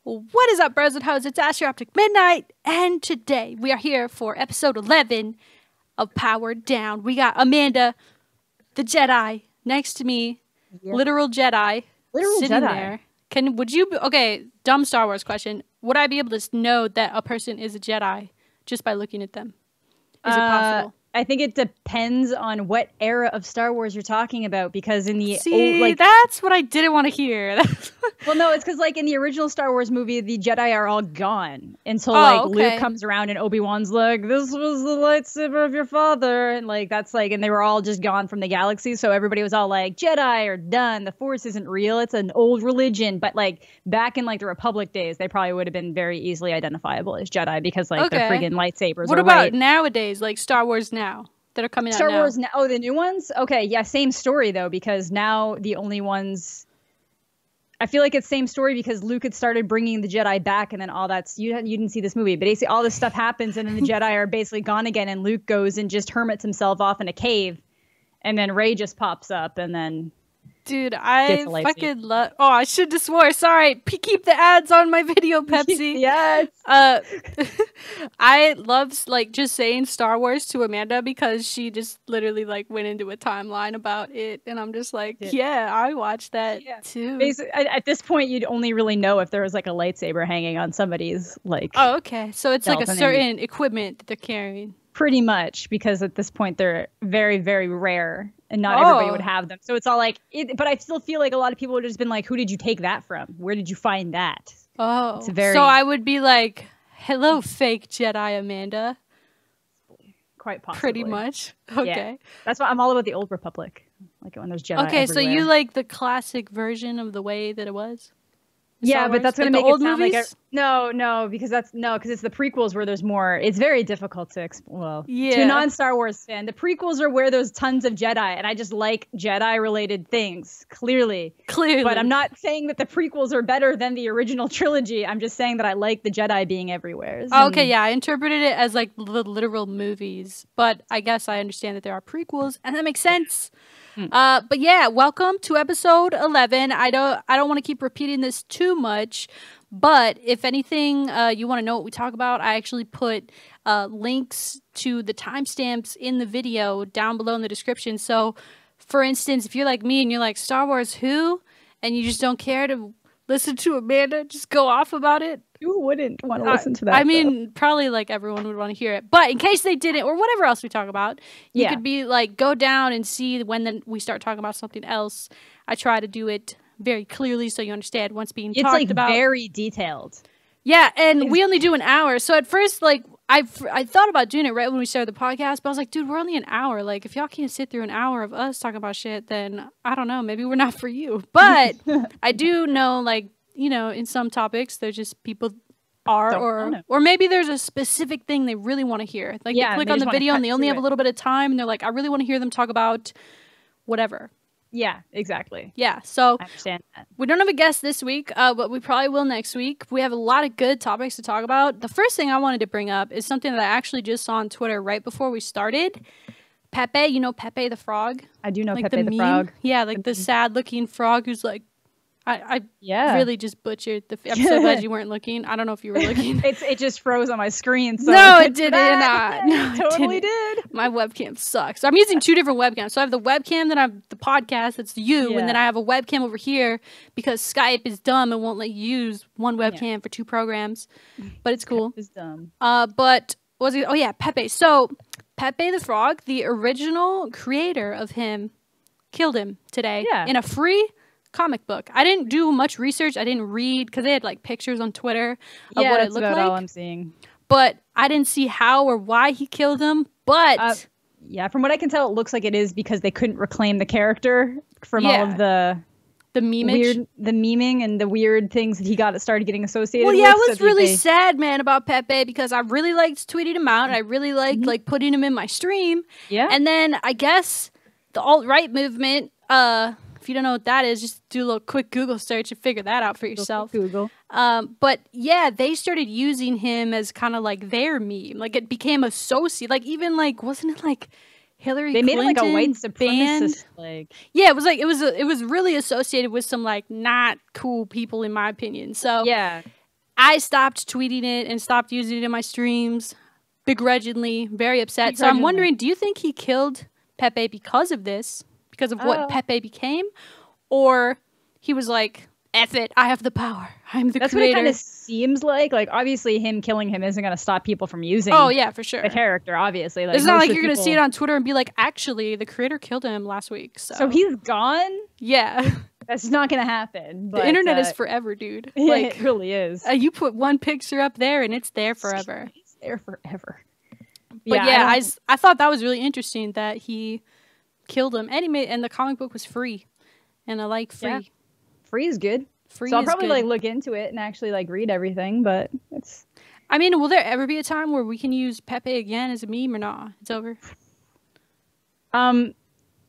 What is up, bros and hoes? It's Asher Optic Midnight, and today we are here for episode 11 of Powered Down. We got Amanda, the Jedi, next to me, literal Jedi, sitting there. Okay, dumb Star Wars question. Would I be able to know that a person is a Jedi just by looking at them? Is it possible? I think it depends on what era of Star Wars you're talking about, because in the that's what I didn't want to hear. Well, no, it's because like in the original Star Wars movie, the Jedi are all gone until Luke comes around and Obi-Wan's like, "This was the lightsaber of your father," and like that's like, and they were all just gone from the galaxy, so everybody was all like, "Jedi are done. The Force isn't real. It's an old religion." But like back in like the Republic days, they probably would have been very easily identifiable as Jedi because like their friggin' lightsabers. What about nowadays, like Star Wars now? That are coming out now. Star Wars now. Oh, the new ones? Okay, yeah, same story though, because now the only ones, I feel like it's same story because Luke had started bringing the Jedi back, and then all that's, you didn't see this movie, but basically all this stuff happens, and then the Jedi are basically gone again, and Luke goes and just hermits himself off in a cave, and then Rey just pops up, and then dude, I fucking love. Oh, I should have swore. Sorry. Keep the ads on my video, Pepsi. Yes. I love like just saying Star Wars to Amanda because she just literally like went into a timeline about it, and I'm just like, yeah, I watched that too. Basically, at this point, you'd only really know if there was like a lightsaber hanging on somebody's like. Oh, okay. So it's like a certain equipment that they're carrying. Pretty much, because at this point they're very, very rare. And not everybody would have them. So it's all like, but I still feel like a lot of people would have just been like, who did you take that from? Where did you find that? Oh, it's so I would be like, hello, fake Jedi Amanda. Quite possibly. Pretty much. Okay. Yeah. That's why I'm all about the Old Republic. Like when there's Jedi everywhere. So you like the classic version of the way that it was? Yeah, but that's going to make it sound like no, because it's the prequels where there's more. It's very difficult to explain. To a non-Star Wars fan, the prequels are where there's tons of Jedi, and I just like Jedi-related things. Clearly, but I'm not saying that the prequels are better than the original trilogy. I'm just saying that I like the Jedi being everywhere. Okay, yeah, I interpreted it as like the literal movies, but I guess I understand that there are prequels, and that makes sense. But yeah, welcome to episode 11. I don't want to keep repeating this too much, but if anything, you want to know what we talk about, I actually put links to the timestamps in the video down below in the description. So, for instance, if you're like me and you're like, Star Wars who? And you just don't care to listen to Amanda just go off about it. Who wouldn't want to listen to that? I mean, probably like everyone would want to hear it. But in case they didn't, or whatever else we talk about, you could be like, go down and see when we start talking about something else. I try to do it very clearly so you understand what's being talked about. It's like very detailed. Yeah, and we only do an hour. So at first, like, I thought about doing it right when we started the podcast, but I was like, dude, we're only an hour. Like, if y'all can't sit through an hour of us talking about shit, then I don't know. Maybe we're not for you. But I do know, like, you know, in some topics, there's just people or maybe there's a specific thing they really want to hear. Like they click on the video and they only have a little bit of time and they're like, I really want to hear them talk about whatever. Yeah, exactly. Yeah, so I understand that. We don't have a guest this week, but we probably will next week. We have a lot of good topics to talk about. The first thing I wanted to bring up is something that I actually just saw on Twitter right before we started. Pepe, you know Pepe the Frog? I do know like Pepe the Frog. Yeah, like the sad-looking frog who's like, I really just butchered the. I'm so glad you weren't looking. I don't know if you were looking. It just froze on my screen. So no, it did not. No, it totally did. My webcam sucks. I'm using two different webcams. So I have the webcam that I have the podcast. That's you, and then I have a webcam over here because Skype is dumb and won't let you use one webcam for two programs. But it's cool. It's dumb. But what was it? Oh yeah, Pepe. So Pepe the Frog, the original creator of him, killed him today in a free comic book. I didn't do much research. I didn't read because they had like pictures on Twitter of what it looked like. All I'm seeing. But I didn't see how or why he killed him. But from what I can tell, it looks like it is because they couldn't reclaim the character from all of the memeing and the weird things that he started getting associated with. Well, yeah, I was really sad, man, about Pepe because I really liked tweeting him out. And I really liked like putting him in my stream. Yeah. And then I guess the alt-right movement, if you don't know what that is, just do a little quick Google search and figure that out for yourself. Google. But yeah, they started using him as kind of like their meme. Like it became associated. Like even like, wasn't it like Hillary Clinton? They made it like a white supremacist. Like yeah, it was like it was really associated with some like not cool people in my opinion. So yeah. I stopped tweeting it and stopped using it in my streams begrudgingly, very upset. So I'm wondering, do you think he killed Pepe because of this? Because of what Pepe became? Or he was like, F it, I have the power. I'm the creator. That's what it kind of seems like. Like, obviously, him killing him isn't going to stop people from using for sure. the character, obviously. Like, it's not like you're going to see it on Twitter and be like, actually, the creator killed him last week. So he's gone? Yeah. That's not going to happen. But, the internet is forever, dude. Like, it really is. You put one picture up there and it's there forever. It's there forever. But yeah, I thought that was really interesting that he killed him. And the comic book was free. And I like free. Yeah. Free is good. So I'll probably like look into it and actually like read everything, but it's... I mean, will there ever be a time where we can use Pepe again as a meme or not? It's over.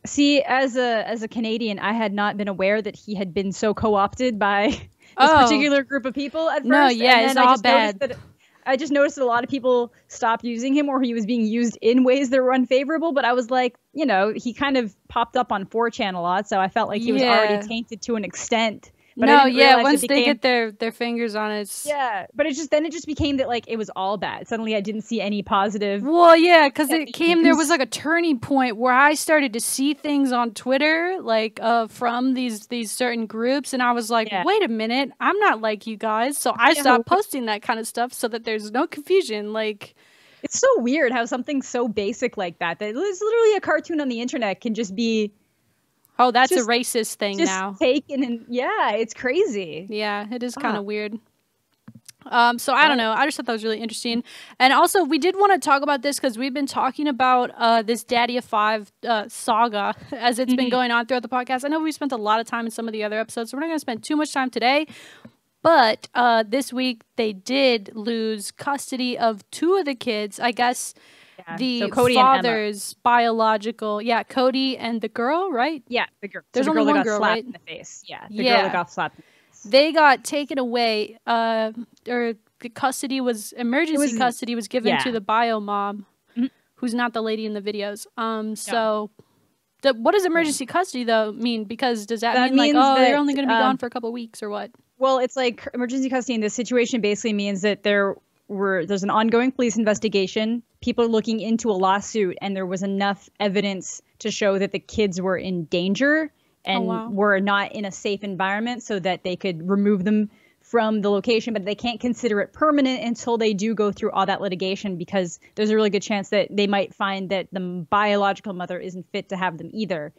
See, as a Canadian, I had not been aware that he had been so co-opted by this particular group of people at first. No, yeah, it's all bad. I just noticed that a lot of people stopped using him, or he was being used in ways that were unfavorable. But I was like, you know, he kind of popped up on 4chan a lot, so I felt like he was already tainted to an extent. But once they get their fingers on it. Yeah, but it just became that like it was all bad. Suddenly I didn't see any positive. Well, yeah, because there was like a turning point where I started to see things on Twitter like from these certain groups, and I was like, wait a minute, I'm not like you guys. So I stopped posting that kind of stuff so that there's no confusion. Like, it's so weird how something so basic like that is literally a cartoon on the internet can just be. Oh, that's a racist thing now. Taken and it's crazy. Yeah, it is kind of weird. So I don't know. I just thought that was really interesting. And also, we did want to talk about this because we've been talking about this Daddy of Five saga as it's been going on throughout the podcast. I know we spent a lot of time in some of the other episodes, so we're not going to spend too much time today. But this week, they did lose custody of two of the kids. I guess... The father's biological, Cody and the girl, right? Yeah, the girl. There's only one girl girl, slapped right? in the face. Yeah, the girl that got slapped in the face. They got taken away, or the emergency custody was given to the bio mom, who's not the lady in the videos. So, what does emergency custody though mean? Because does that mean like, they're only going to be gone for a couple of weeks or what? Well, it's like emergency custody in this situation basically means that there's an ongoing police investigation. People are looking into a lawsuit, and there was enough evidence to show that the kids were in danger and were not in a safe environment so that they could remove them from the location, but they can't consider it permanent until they do go through all that litigation, because there's a really good chance that they might find that the biological mother isn't fit to have them either.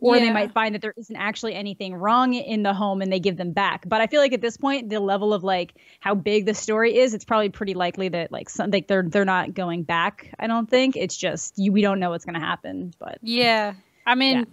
Or they might find that there isn't actually anything wrong in the home and they give them back. But I feel like at this point, the level of like how big the story is, it's probably pretty likely that like they're not going back. I don't think it's just we don't know what's going to happen. But I mean,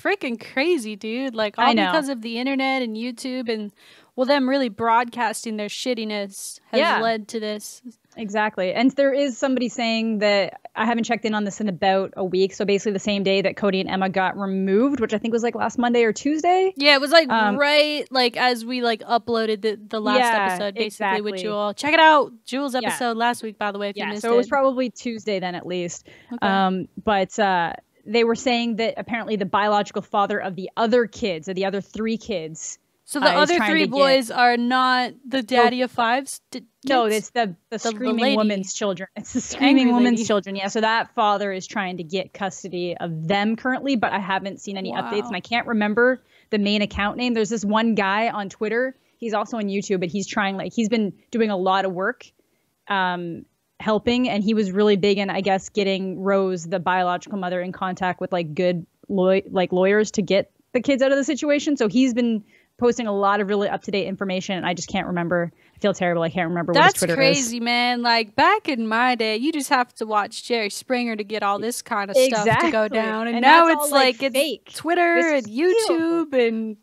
freaking crazy, dude. Like all because of the internet and YouTube and them really broadcasting their shittiness has led to this. Exactly. And there is somebody saying that I haven't checked in on this in about a week. So basically the same day that Cody and Emma got removed, which I think was like last Monday or Tuesday. Yeah, it was like right like as we like uploaded the last episode basically with Jewel. Check it out. Jewel's episode last week, by the way, if you missed it. So it was probably Tuesday then at least. Okay. But they were saying that apparently the biological father of the other kids, of the other three kids, so the other three boys are not the Daddy of Fives? No, it's the screaming woman's children. It's the screaming woman's children. Yeah, so that father is trying to get custody of them currently, but I haven't seen any updates, and I can't remember the main account name. There's this one guy on Twitter. He's also on YouTube, but he's been doing a lot of work helping, and he was really big in, I guess, getting Rose, the biological mother, in contact with like good lawyers to get the kids out of the situation. So he's been posting a lot of really up-to-date information, and I just can't remember. I feel terrible. I can't remember what his Twitter is. That's crazy, man. Like, back in my day, you just have to watch Jerry Springer to get all this kind of stuff to go down. And now it's like it's Twitter and YouTube and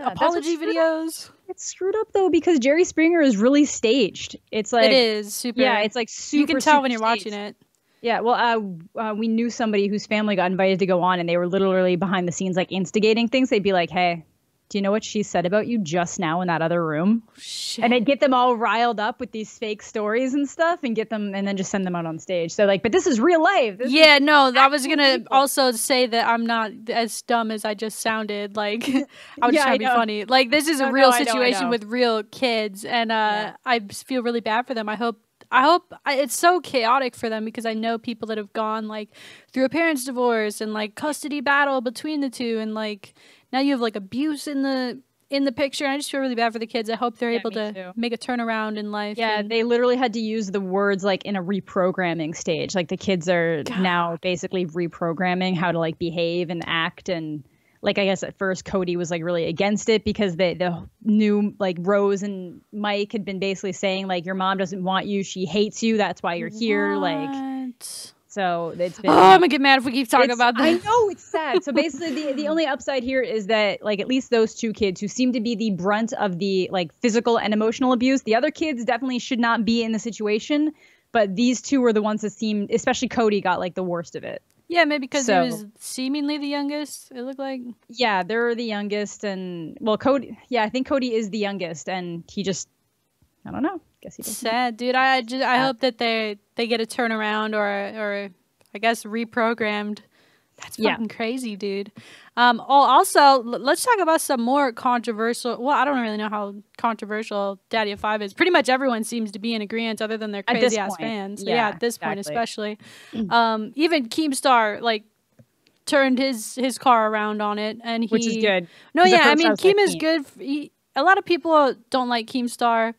apology videos. It's screwed up, though, because Jerry Springer is really staged. It's like... It is super... Yeah, it's like super, you can tell when you're watching it. Yeah, well, we knew somebody whose family got invited to go on, and they were literally behind the scenes, like, instigating things. They'd be like, hey... do you know what she said about you just now in that other room? Shit. And they'd get them all riled up with these fake stories and stuff and get them and then just send them out on stage. So like, but this is real life. I was going to also say that I'm not as dumb as I just sounded. Like, I was just trying to be funny. Like, this is a real situation with real kids. And I feel really bad for them. I hope it's so chaotic for them because I know people that have gone like through a parent's divorce and like custody battle between the two. And like, now you have like abuse in the picture. I just feel really bad for the kids. I hope they're able to make a turnaround in life. Yeah, they literally had to use the words like in a reprogramming stage. Like the kids are now basically reprogramming how to like behave and act. And like, I guess at first Cody was like really against it because the new like Rose and Mike had been basically saying like, your mom doesn't want you. She hates you. That's why you're here. Like, so it's been. Oh, I'm gonna get mad if we keep talking about that. I know, it's sad. So basically, the only upside here is that like at least those two kids who seem to be the brunt of the like physical and emotional abuse. The other kids definitely should not be in the situation, but these two were the ones that seemed, especially Cody, got like the worst of it. Yeah, maybe because he was seemingly the youngest. It looked like. Yeah, they're the youngest, and well, Cody. Yeah, I think Cody is the youngest, and he just, I don't know. Guess he doesn't. Sad, dude. I hope that they get a turnaround or I guess reprogrammed. That's fucking crazy, dude. Also, let's talk about some more controversial. Well, I don't really know how controversial Daddy of Five is. Pretty much everyone seems to be in agreement, other than their crazy ass fans. Yeah, at this point, especially. Even Keemstar like turned his car around on it, and which is good. No, yeah, I mean Keem is good. A lot of people don't like Keemstar.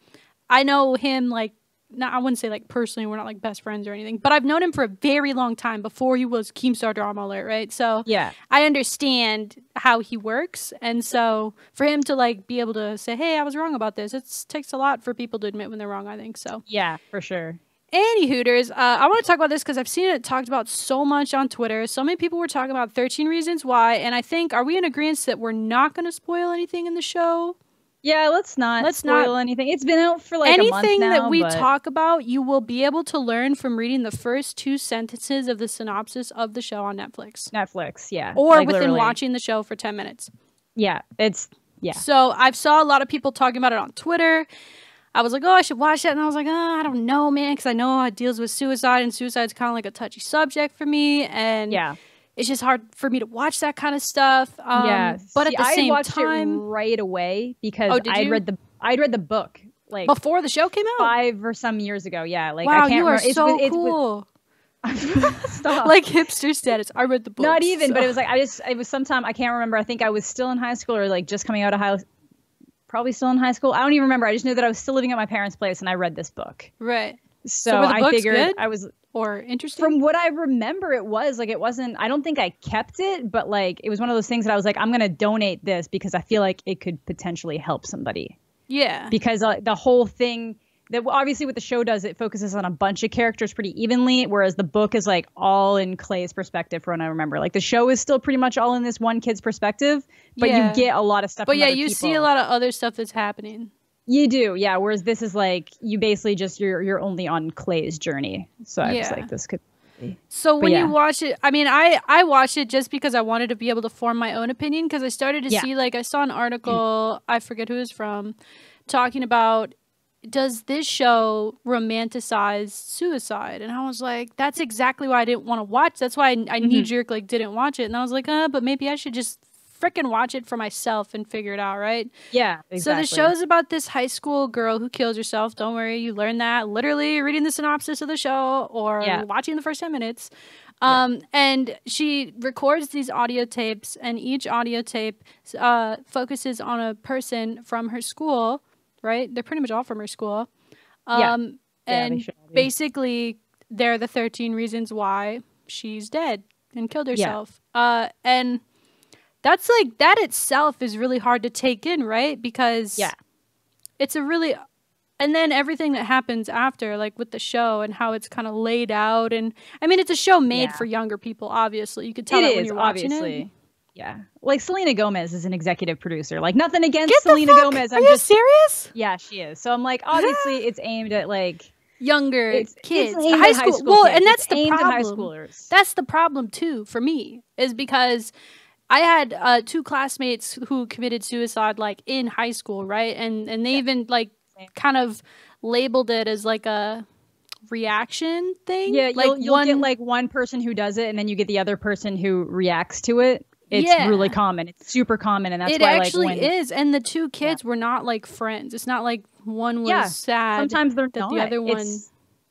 I know him like. No, I wouldn't say like personally, we're not like best friends or anything, but I've known him for a very long time before he was Keemstar Drama Alert, right? So yeah, I understand how he works, and so for him to like be able to say, "Hey, I was wrong about this," it takes a lot for people to admit when they're wrong. I think so. Yeah, for sure. Any Hooters, I want to talk about this because I've seen it talked about so much on Twitter. So many people were talking about 13 Reasons Why, and I think, are we in agreement that we're not going to spoil anything in the show? Yeah, let's not spoil anything. It's been out for like a month now. Anything that we talk about, you will be able to learn from reading the first 2 sentences of the synopsis of the show on Netflix. Yeah. Or like within watching the show for 10 minutes. Yeah, So I saw a lot of people talking about it on Twitter. I was like, oh, I should watch it. And I was like, oh, I don't know, man, because I know it deals with suicide, and suicide's kind of like a touchy subject for me. And it's just hard for me to watch that kind of stuff. But at the same time, I watched it right away because I'd read the book like before the show came out 5 or some years ago. Yeah, like wow, I can't you are remember. so cool. Stop. Like hipster status. I read the book. Not even, but it was like it was sometime, I can't remember. I think I was still in high school or like just coming out of probably still in high school. I don't even remember. I just knew that I was still living at my parents' place and I read this book. Right. So I figured good? I was or interesting. From what I remember, it was like, it wasn't, I don't think I kept it, but like it was one of those things that I was like, I'm going to donate this because I feel like it could potentially help somebody. Yeah. Because the whole thing that obviously what the show does, it focuses on a bunch of characters pretty evenly, whereas the book is like all in Clay's perspective from what I remember. Like the show is still pretty much all in this one kid's perspective, but you get a lot of stuff. But yeah, you see a lot of other stuff that's happening. You do, yeah. Whereas this is like, you basically just, you're only on Clay's journey. So I was like, this could be. So when you watch it, I mean, I watched it just because I wanted to be able to form my own opinion, because I started to see, like, I saw an article, I forget who it was from, talking about, does this show romanticize suicide? And I was like, that's exactly why I didn't want to watch. That's why I knee-jerk, like, didn't watch it. And I was like, but maybe I should just freaking watch it for myself and figure it out, right? Yeah, exactly. So the show's about this high school girl who kills herself. Don't worry, you learn that literally reading the synopsis of the show or watching the first 10 minutes. And she records these audio tapes, and each audio tape focuses on a person from her school, right? They're pretty much all from her school. And basically, they're the 13 reasons why she's dead and killed herself. And that's like, that itself is really hard to take in, right? Because it's a really, and then everything that happens after, like with the show and how it's kind of laid out. And I mean, it's a show made for younger people, obviously. You could tell that when you're watching it. Yeah. Like Selena Gomez is an executive producer. Like nothing against Selena Gomez. Are you serious? Yeah, she is. So I'm like, obviously it's aimed at like younger kids, high school. Well, kids. and that's the problem. High schoolers. That's the problem too for me, is because I had 2 classmates who committed suicide like in high school, right? And they even like kind of labeled it as like a reaction thing. Yeah, like you'll get like one person who does it, and then you get the other person who reacts to it. It's really common. It's super common, and that's why, like, it actually is. And the 2 kids were not like friends. It's not like one was sad. Sometimes they're that not. The other one.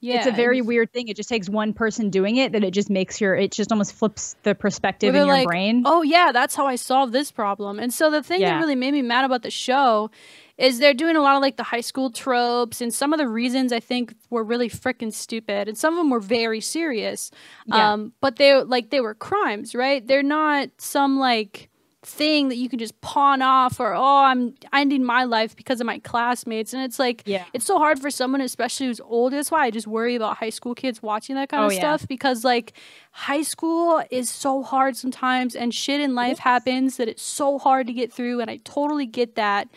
It's a very weird thing. It just takes one person doing it that it just makes it just almost flips the perspective in your brain. Oh yeah, that's how I solved this problem. And so the thing that really made me mad about the show is they're doing a lot of like the high school tropes, and some of the reasons I think were really freaking stupid, and some of them were very serious. But they were crimes, right? They're not some like thing that you can just pawn off, or I'm ending my life because of my classmates. And it's like it's so hard for someone, especially who's old. That's why I just worry about high school kids watching that kind of stuff, because like high school is so hard sometimes, and shit in life happens that it's so hard to get through, and I totally get that.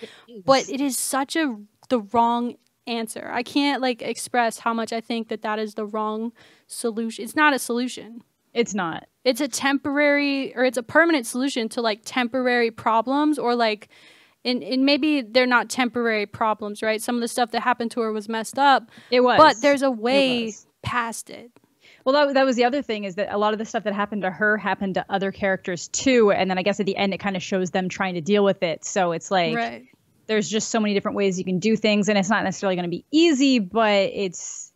But it is such the wrong answer. I can't like express how much I think that is the wrong solution. It's not a solution. It's not. It's a temporary, or it's a permanent solution to like temporary problems, or like, and maybe they're not temporary problems, right? Some of the stuff that happened to her was messed up. It was. But there's a way past it. Well, that was the other thing, is that a lot of the stuff that happened to her happened to other characters too. And then I guess at the end, it kind of shows them trying to deal with it. So it's like, there's just so many different ways you can do things, and it's not necessarily going to be easy, but it's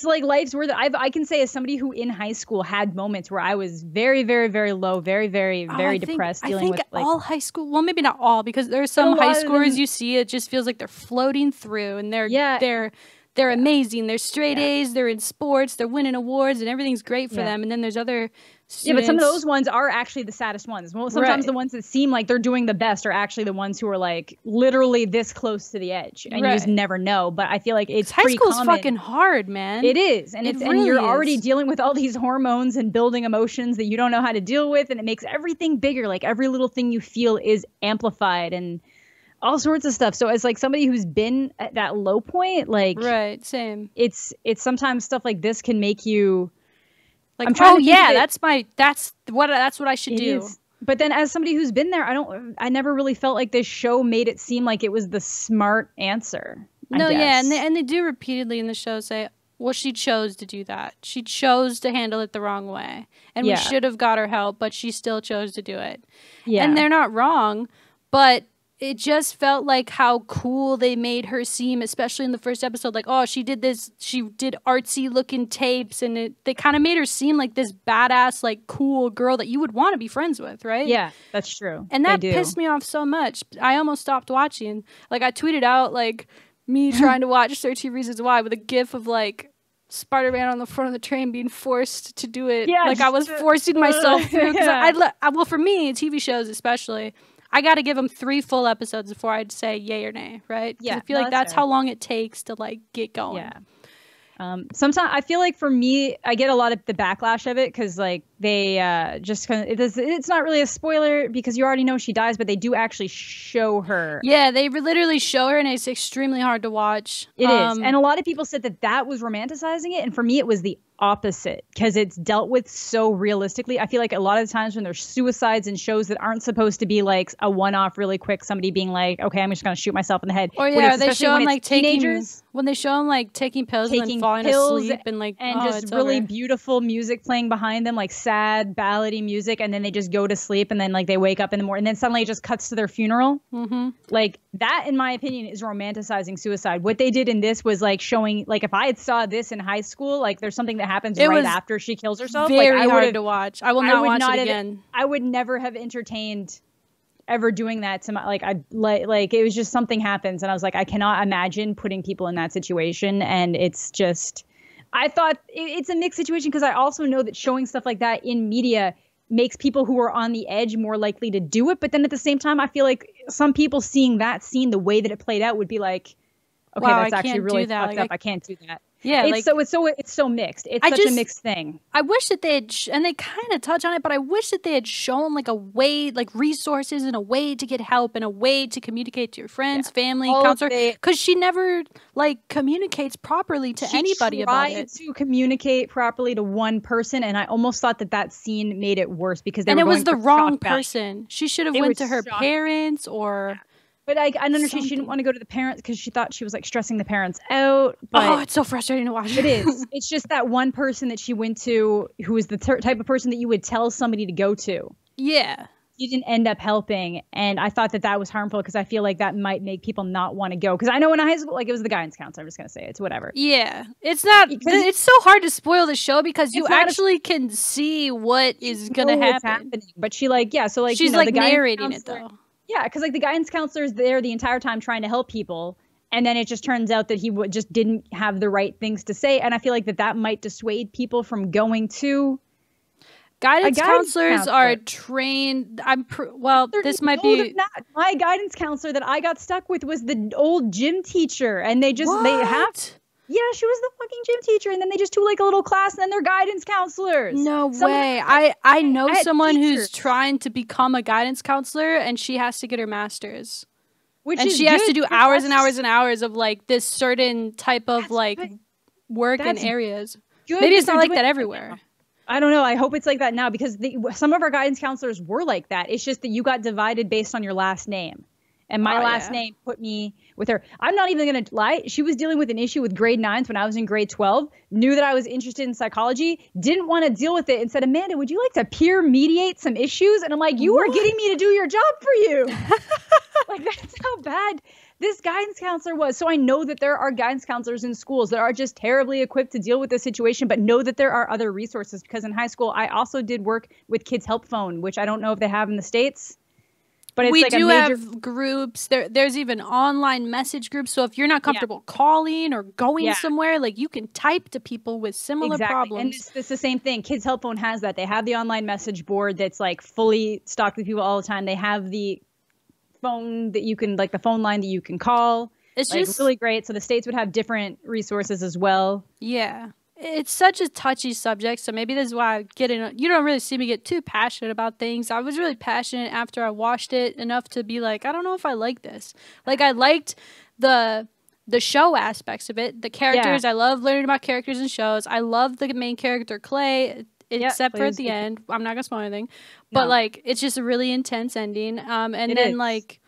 like life's worth it. I can say, as somebody who in high school had moments where I was very, very, very low, very, very, very depressed. I think like, all high school, well, maybe not all, because there's some high schoolers you see, it just feels like they're floating through, and they're amazing. They're straight A's, they're in sports, they're winning awards, and everything's great for them. And then there's other students. Yeah, but some of those ones are actually the saddest ones. Well, sometimes the ones that seem like they're doing the best are actually the ones who are like literally this close to the edge, and you just never know. But I feel like it's high school's fucking hard, man. It is, and and you're already dealing with all these hormones and building emotions that you don't know how to deal with, and it makes everything bigger. Like every little thing you feel is amplified, and all sorts of stuff. So as like somebody who's been at that low point, like same. It's sometimes stuff like this can make you like, that's what I should do. But then as somebody who's been there, I never really felt like this show made it seem like it was the smart answer. And they do repeatedly in the show say, well, she chose to do that. She chose to handle it the wrong way. And we should have got her help, but she still chose to do it. Yeah. And they're not wrong, but it just felt like how cool they made her seem, especially in the first episode. Like, oh, she did this. She did artsy looking tapes, and they kind of made her seem like this badass, like cool girl that you would want to be friends with, right? Yeah, that's true. And that pissed me off so much. I almost stopped watching. Like, I tweeted out like me trying to watch 13 Reasons Why with a gif of like Spider-Man on the front of the train being forced to do it. Yeah, like I was forcing myself through. Well, for me, TV shows especially, I got to give them 3 full episodes before I'd say yay or nay, right? Yeah. I feel like that's how long it takes to like get going. Yeah. Sometimes I feel like for me, I get a lot of the backlash of it because like they just kind of it's not really a spoiler because you already know she dies, but they do actually show her. Yeah, they literally show her, and it's extremely hard to watch. It is, and a lot of people said that was romanticizing it, and for me, it was the opposite because it's dealt with so realistically. I feel like a lot of the times when there's suicides in shows that aren't supposed to be like a one-off, really quick, somebody being like, "Okay, I'm just gonna shoot myself in the head," or they show them like teenagers. When they show them like taking pills and then falling asleep and just really beautiful music playing behind them, like sad ballady music, and then they just go to sleep and then like they wake up in the morning and then suddenly it just cuts to their funeral. Like that, in my opinion, is romanticizing suicide. What they did in this was like showing, like if I had saw this in high school, like there's something that happens right after she kills herself. Very hard to watch. I will not watch it again. I would never have entertained ever doing that to my like it was just something happens and I was like, I cannot imagine putting people in that situation. And it's just, I thought it's a mixed situation because I also know that showing stuff like that in media makes people who are on the edge more likely to do it. But then at the same time, I feel like some people seeing that scene the way that it played out would be like, okay, wow, that's actually really fucked up. I can't do that. Yeah, it's so mixed. It's such a mixed thing. I wish that they had, and they kind of touch on it, but I wish that they had shown like a way, like resources and a way to get help and a way to communicate to your friends, family, counselor, because she never like communicates properly to anybody about it. She tried to communicate properly to one person, and I almost thought that scene made it worse because it was the wrong person. She should have went to her parents or. But I understand she didn't want to go to the parents because she thought she was like stressing the parents out. But it's so frustrating to watch. It is. It's just that one person that she went to who is the type of person that you would tell somebody to go to. Yeah. She didn't end up helping. And I thought that was harmful because I feel like that might make people not want to go. Because I know in high school, like it was the guidance counselor. I'm just going to say it's whatever. Yeah. It's not, it's so hard to spoil the show because you actually can see what is going to happen. But she like, so like, she's like narrating it though. Yeah, because like the guidance counselor is there the entire time trying to help people, and then it just turns out that he just didn't have the right things to say, and I feel like that might dissuade people from going to. Guidance counselors are trained. This might be not. My guidance counselor that I got stuck with was the old gym teacher, and they have. Yeah, she was the fucking gym teacher, and then they just do like a little class, and then they're guidance counselors. No way. I know someone who's trying to become a guidance counselor, and she has to get her master's. And she has to do hours and hours and hours of like this certain type of like work in areas. Maybe it's not like that everywhere. I don't know. I hope it's like that now because some of our guidance counselors were like that. It's just that you got divided based on your last name. And my last name put me with her. I'm not even going to lie. She was dealing with an issue with grade 9s when I was in grade 12, knew that I was interested in psychology, didn't want to deal with it, and said, Amanda, would you like to peer mediate some issues? And I'm like, you are getting me to do your job for you. Like, that's how bad this guidance counselor was. So I know that there are guidance counselors in schools that are just terribly equipped to deal with this situation, but know that there are other resources because in high school, I also did work with Kids Help Phone, which I don't know if they have in the States. But it's we like do have groups. There's even online message groups. So if you're not comfortable calling or going somewhere, like you can type to people with similar problems. And it's the same thing. Kids Help Phone has that. They have the online message board that's like fully stocked with people all the time. They have the phone that you can, like the phone line that you can call. It's like just really great. So the states would have different resources as well. Yeah. It's such a touchy subject, so maybe this is why I get in. You don't really see me get too passionate about things. I was really passionate after I watched it enough to be like, I don't know if I like this. Like, I liked the show aspects of it, the characters. I love learning about characters and shows. I love the main character, Clay, except for at the end. I'm not going to spoil anything. But, like, it's just a really intense ending. And then, like...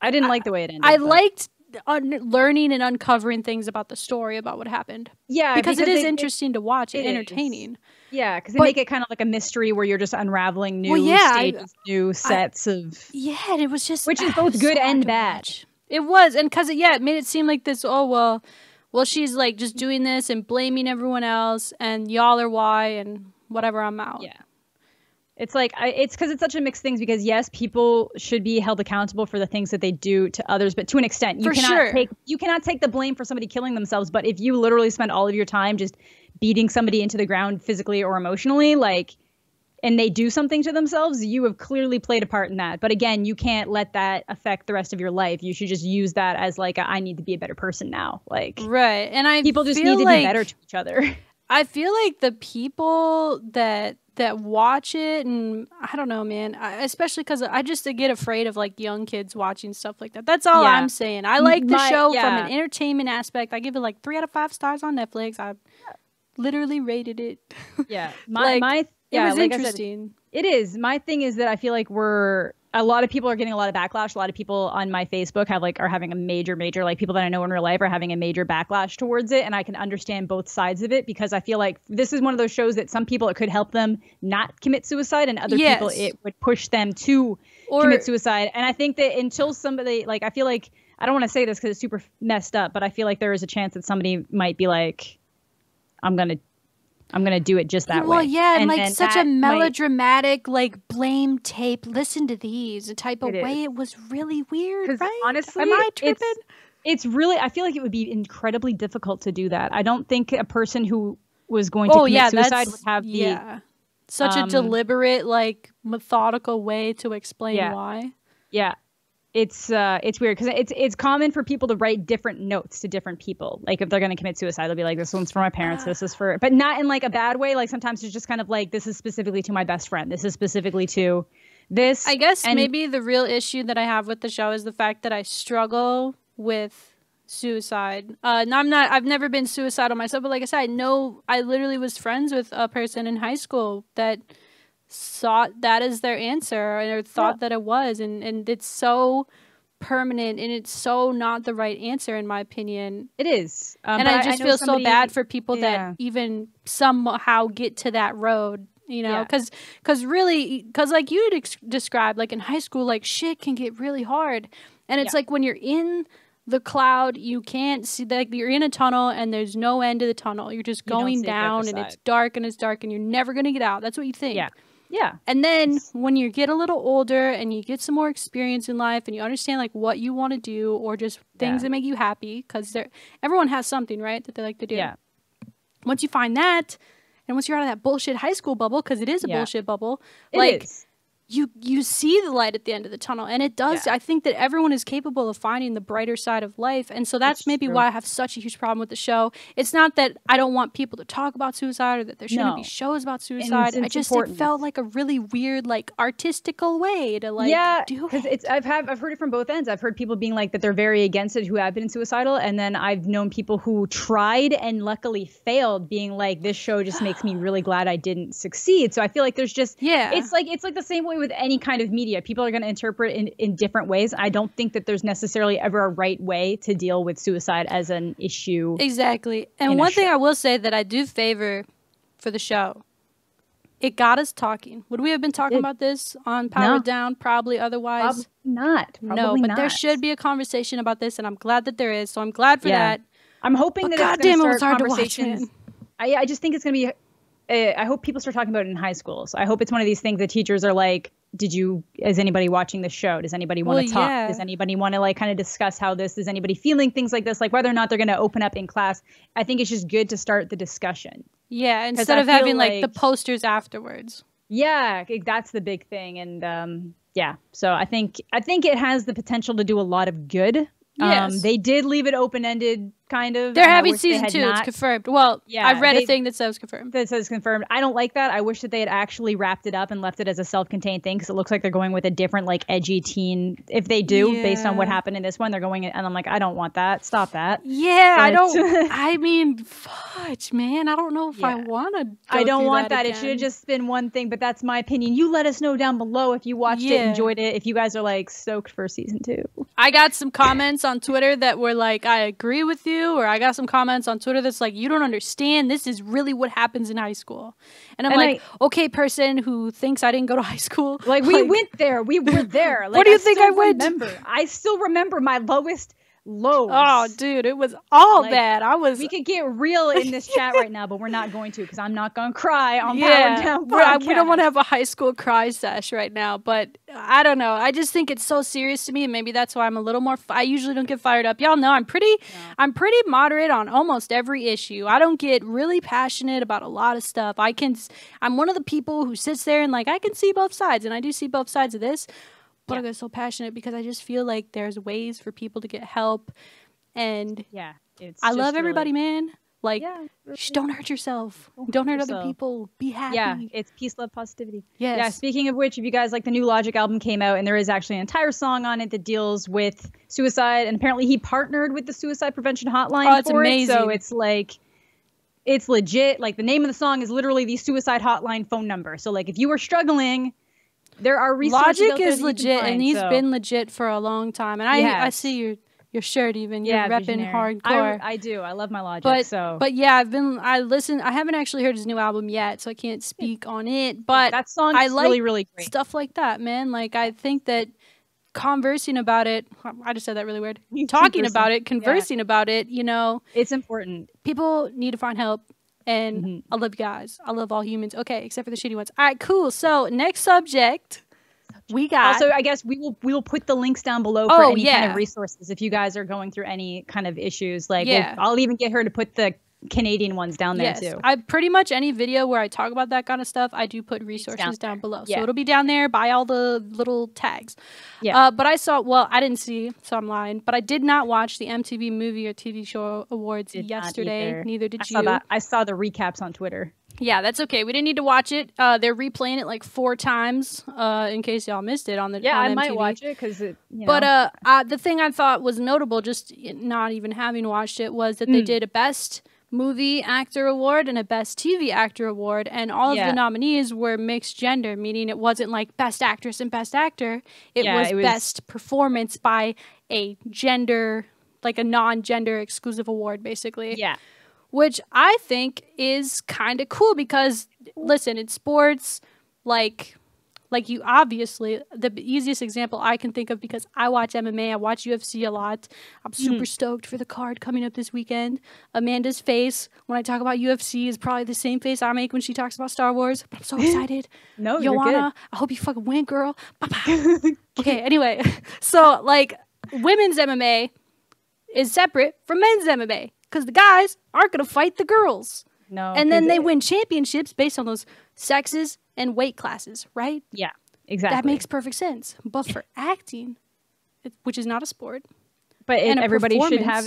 I didn't like the way it ended. I liked... learning and uncovering things about the story about what happened. Yeah, because it is interesting to watch and entertaining. Yeah, because they make it kind of like a mystery where you're just unraveling new stages, new sets of. Yeah, and it was just which is both good and bad. It was, and because it made it seem like this. Oh well, she's like just doing this and blaming everyone else, and y'all are why, and whatever. I'm out. Yeah. It's like, it's because it's such a mixed thing because yes, people should be held accountable for the things that they do to others, but to an extent, you cannot take the blame for somebody killing themselves. But if you literally spend all of your time just beating somebody into the ground physically or emotionally, like, and they do something to themselves, you have clearly played a part in that. But again, you can't let that affect the rest of your life. You should just use that as like, I need to be a better person now. Like, right. And people just need to be better to each other. I feel like the people that watch it, and I don't know, man, especially because I just get afraid of like young kids watching stuff like that. That's all I'm saying. I like the show from an entertainment aspect. I give it like 3 out of 5 stars on Netflix. I literally rated it. Yeah, it was interesting. It is. My thing is that I feel like a lot of people are getting a lot of backlash. A lot of people on my Facebook are having a major, like people that I know in real life are having a major backlash towards it. And I can understand both sides of it because I feel like this is one of those shows that some people it could help them not commit suicide and other people it would push them to commit suicide. And I think that until somebody, like, I feel like, I don't want to say this because it's super messed up, but I feel like there is a chance that somebody might be like, I'm going to do it just that way. Well, yeah, and like such a melodramatic, like blame tape. Listen to these type of way. It was really weird, right? Honestly, am I tripping? It's really. I feel like it would be incredibly difficult to do that. I don't think a person who was going to commit suicide would have such a deliberate, like methodical way to explain why. Yeah. it's weird because it's common for people to write different notes to different people. Like if they're going to commit suicide, they'll be like, this one's for my parents, this is for, but not in like a bad way. Like sometimes it's just kind of like, this is specifically to my best friend. This is specifically to this. I guess maybe the real issue that I have with the show is the fact that I struggle with suicide. I've never been suicidal myself, but like I said, I literally was friends with a person in high school that thought that is their answer or thought that it was, and it's so permanent and it's so not the right answer in my opinion. It is. And I just feel so bad for people that even somehow get to that road, you know, because like you described, like in high school, like shit can get really hard, and it's like when you're in the cloud, you can't see, like you're in a tunnel and there's no end to the tunnel. You're just going down and it's dark and you're never gonna get out. That's what you think. Yeah. And then when you get a little older and you get some more experience in life and you understand like what you want to do or just things that make you happy, because everyone has something, right, that they like to do. Yeah. Once you find that, and once you're out of that bullshit high school bubble, because it is a bullshit bubble, it is. You see the light at the end of the tunnel, and it does. I think that everyone is capable of finding the brighter side of life, and so that's maybe why I have such a huge problem with the show. It's not that I don't want people to talk about suicide or that there shouldn't be shows about suicide. It felt like a really weird, like artistical way to like do it. Because I've heard it from both ends. I've heard people being like that they're very against it who have been suicidal, and then I've known people who tried and luckily failed, being like, this show just makes me really glad I didn't succeed. So I feel like there's just it's like the same way with any kind of media. People are going to interpret in different ways. I don't think that there's necessarily ever a right way to deal with suicide as an issue. Exactly. And one thing I will say that I do favor for the show, it got us talking. Would we have been talking about this on Powered Down? Probably otherwise. Probably not. There should be a conversation about this, and I'm glad that there is. So I'm glad for that. I'm hoping that it's going to start conversations. I just think it's going to be I hope people start talking about it in high schools. I hope it's one of these things that teachers are like, is anybody watching the show? Does anybody want to talk? Does anybody want to like kind of discuss how this, is anybody feeling things like this? Like whether or not they're going to open up in class. I think it's just good to start the discussion. Yeah. Instead of having like the posters afterwards. Yeah, that's the big thing. And so I think it has the potential to do a lot of good. Yes. They did leave it open-ended, kind of. They're having season 2. It's confirmed. Well, I read a thing that says confirmed. That says confirmed. I don't like that. I wish that they had actually wrapped it up and left it as a self-contained thing, because it looks like they're going with a different, like, edgy teen. If they do, based on what happened in this one, they're going, and I'm like, I don't want that. Stop that. Yeah, I don't. I mean, fudge, man. I don't know if I want to. I don't want that. It should have just been one thing, but that's my opinion. You let us know down below if you watched it, enjoyed it, if you guys are like stoked for season 2. I got some comments on Twitter that were like, I agree with you, or I got some comments on Twitter that's like, you don't understand, this is really what happens in high school. And I'm like, okay, person who thinks I didn't go to high school, like we went there, we were there. Like, what do you think I went? I still remember my lowest lows. Oh, dude, it was all bad. We could get real in this chat right now, but we're not going to, because I'm not going to cry on Powered Down podcast. We don't want to have a high school cry sesh right now, but I don't know. I just think it's so serious to me, and maybe that's why I'm a little more. I usually don't get fired up. Y'all know I'm pretty moderate on almost every issue. I don't get really passionate about a lot of stuff. I'm one of the people who sits there and like, I can see both sides, and I do see both sides of this. But I get so passionate because I just feel like there's ways for people to get help, and I love everybody, man. Like, don't hurt yourself. Don't hurt other people. Be happy. Yeah, it's peace, love, positivity. Yes. Yeah. Speaking of which, if you guys like, the new Logic album came out, and there is actually an entire song on it that deals with suicide, and apparently he partnered with the Suicide Prevention Hotline. Oh, it's amazing. So it's like, it's legit. Like, the name of the song is literally the Suicide Hotline phone number. So like, if you are struggling, there are resources. Logic is legit, and he's been legit for a long time. And I see your shirt even. You're repping hardcore. I do. I love my Logic. But yeah, I haven't actually heard his new album yet, so I can't speak on it. But that song is really, really great. Stuff like that, man. Like, I think that conversing about it, I just said that really weird. Talking about it, conversing about it, you know, it's important. People need to find help. And I love you guys. I love all humans. Okay, except for the shitty ones. All right, cool. So next subject we got. Also, I guess we will put the links down below for any kind of resources if you guys are going through any kind of issues. Like, I'll even get her to put the Canadian ones down there too. I pretty much any video where I talk about that kind of stuff, I do put resources down below. So it'll be down there by all the little tags. Yeah. But I saw, well, I didn't see, so I'm lying, but I did not watch the MTV Movie or TV Show Awards yesterday. Neither did you. I saw the recaps on Twitter. Yeah, that's okay. We didn't need to watch it. They're replaying it like 4 times in case y'all missed it on the on I MTV. might watch it because it. But the thing I thought was notable, just not even having watched it, was that they did a Best Movie Actor Award and a Best TV Actor Award, and all of the nominees were mixed gender, meaning it wasn't like Best Actress and Best Actor. It was Best Performance by a gender, like a non-gender exclusive award, basically. Yeah. Which I think is kind of cool because, listen, in sports, like you obviously, the easiest example I can think of, because I watch MMA, I watch UFC a lot. I'm super stoked for the card coming up this weekend. Amanda's face when I talk about UFC is probably the same face I make when she talks about Star Wars. But I'm so excited. No, Joanna, you're good. I hope you fucking win, girl. Okay, anyway. So, like, women's MMA is separate from men's MMA. Because the guys aren't going to fight the girls. No. And then they win championships based on those sexes and weight classes, right? Yeah, exactly. That makes perfect sense. But for acting, which is not a sport. But everybody should have,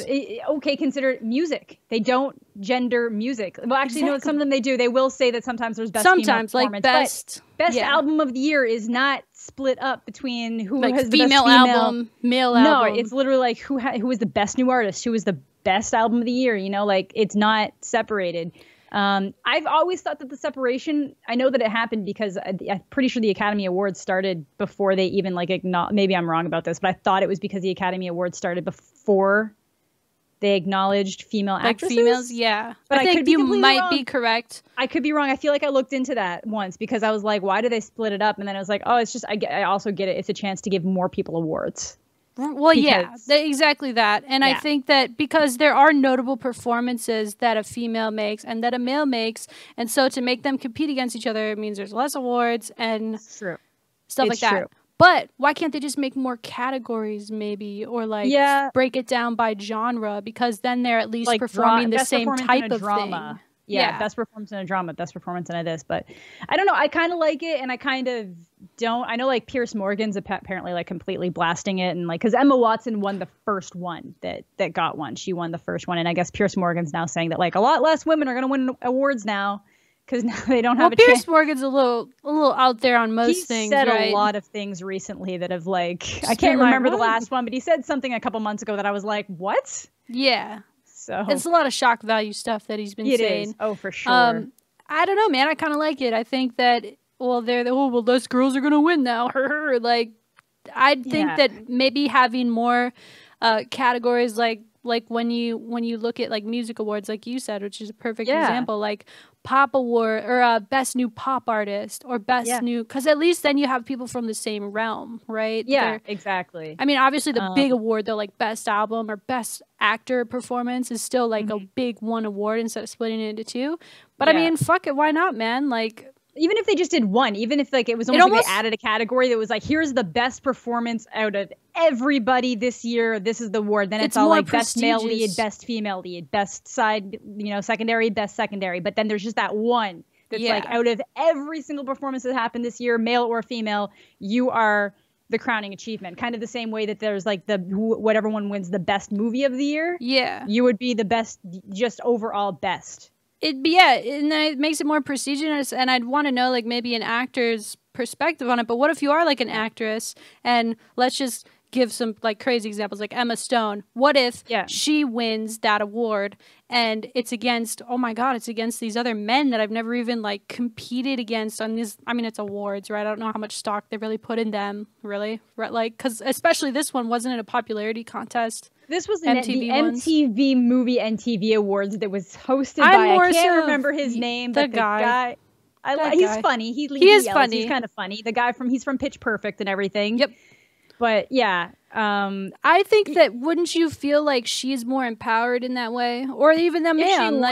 consider music. They don't gender music. Well, actually, no, some of them they do. They will say that sometimes there's best female performance. Like best album of the year is not split up between who has the best female album, male album. No, it's literally like who is the best new artist, who is the best album of the year, like it's not separated. I've always thought that the separation, I know that it happened because I'm pretty sure the Academy Awards started before they even maybe I'm wrong about this, but I thought it was because the Academy Awards started before they acknowledged female actresses. Females, yeah. But I think you might be correct. I could be wrong. I feel like I looked into that once because I was like, why do they split it up? And then I was like, oh, it's just, I also get it. It's a chance to give more people awards. Well, exactly that. And I think that because there are notable performances that a female makes and that a male makes, and so to make them compete against each other, it means there's less awards and stuff like that. But why can't they just make more categories maybe, or break it down by genre, because then they're at least performing the same type of thing. Yeah, best performance in a drama, best performance in a this. But I don't know. I kind of like it, and I kind of don't. I know Pierce Morgan's apparently completely blasting it, and because Emma Watson won the first one that got one. She won the first one, and I guess Pierce Morgan's now saying that a lot less women are going to win awards now because now they don't have a chance. Pierce Morgan's a little out there on most things. He said a lot of things recently that have I can't remember the last one, but he said something a couple months ago that I was like, what? Yeah. So it's a lot of shock value stuff that he's been saying. Oh, for sure. I don't know, man. I kind of like it. I think that less girls are gonna win now. I think that maybe having more categories like when you look at music awards, like you said, which is a perfect example, pop award or best new pop artist or best new, because at least then you have people from the same realm, right? Yeah, exactly. I mean, obviously the big award though, best album or best actor performance, is still a big one award instead of splitting it into 2. But I mean, fuck it, why not, man? Even if they just did one, even if it was almost they added a category that was here's the best performance out of everybody this year, this is the award, then it's all best male lead, best female lead, best side, secondary, best secondary. But then there's just that one that's out of every single performance that happened this year, male or female, you are the crowning achievement. Kind of the same way that there's whatever one wins the best movie of the year. Yeah. You would be the best, just overall best. And it makes it more prestigious, and I'd want to know maybe an actor's perspective on it. But what if you are an actress, and let's just give some crazy examples, like Emma Stone. What if she wins that award and it's against, oh my god, it's against these other men that I've never even competed against on this. I mean, it's awards, right? I don't know how much stock they really put in them, really, right? Because especially this one, wasn't it a popularity contest? This was the MTV Movie and TV Awards that was hosted by, I can't remember his name, but the guy he's funny. He is funny. He's kind of funny. The guy he's from Pitch Perfect and everything. Yep. But yeah, I think that wouldn't you feel like she's more empowered in that way, or even the man?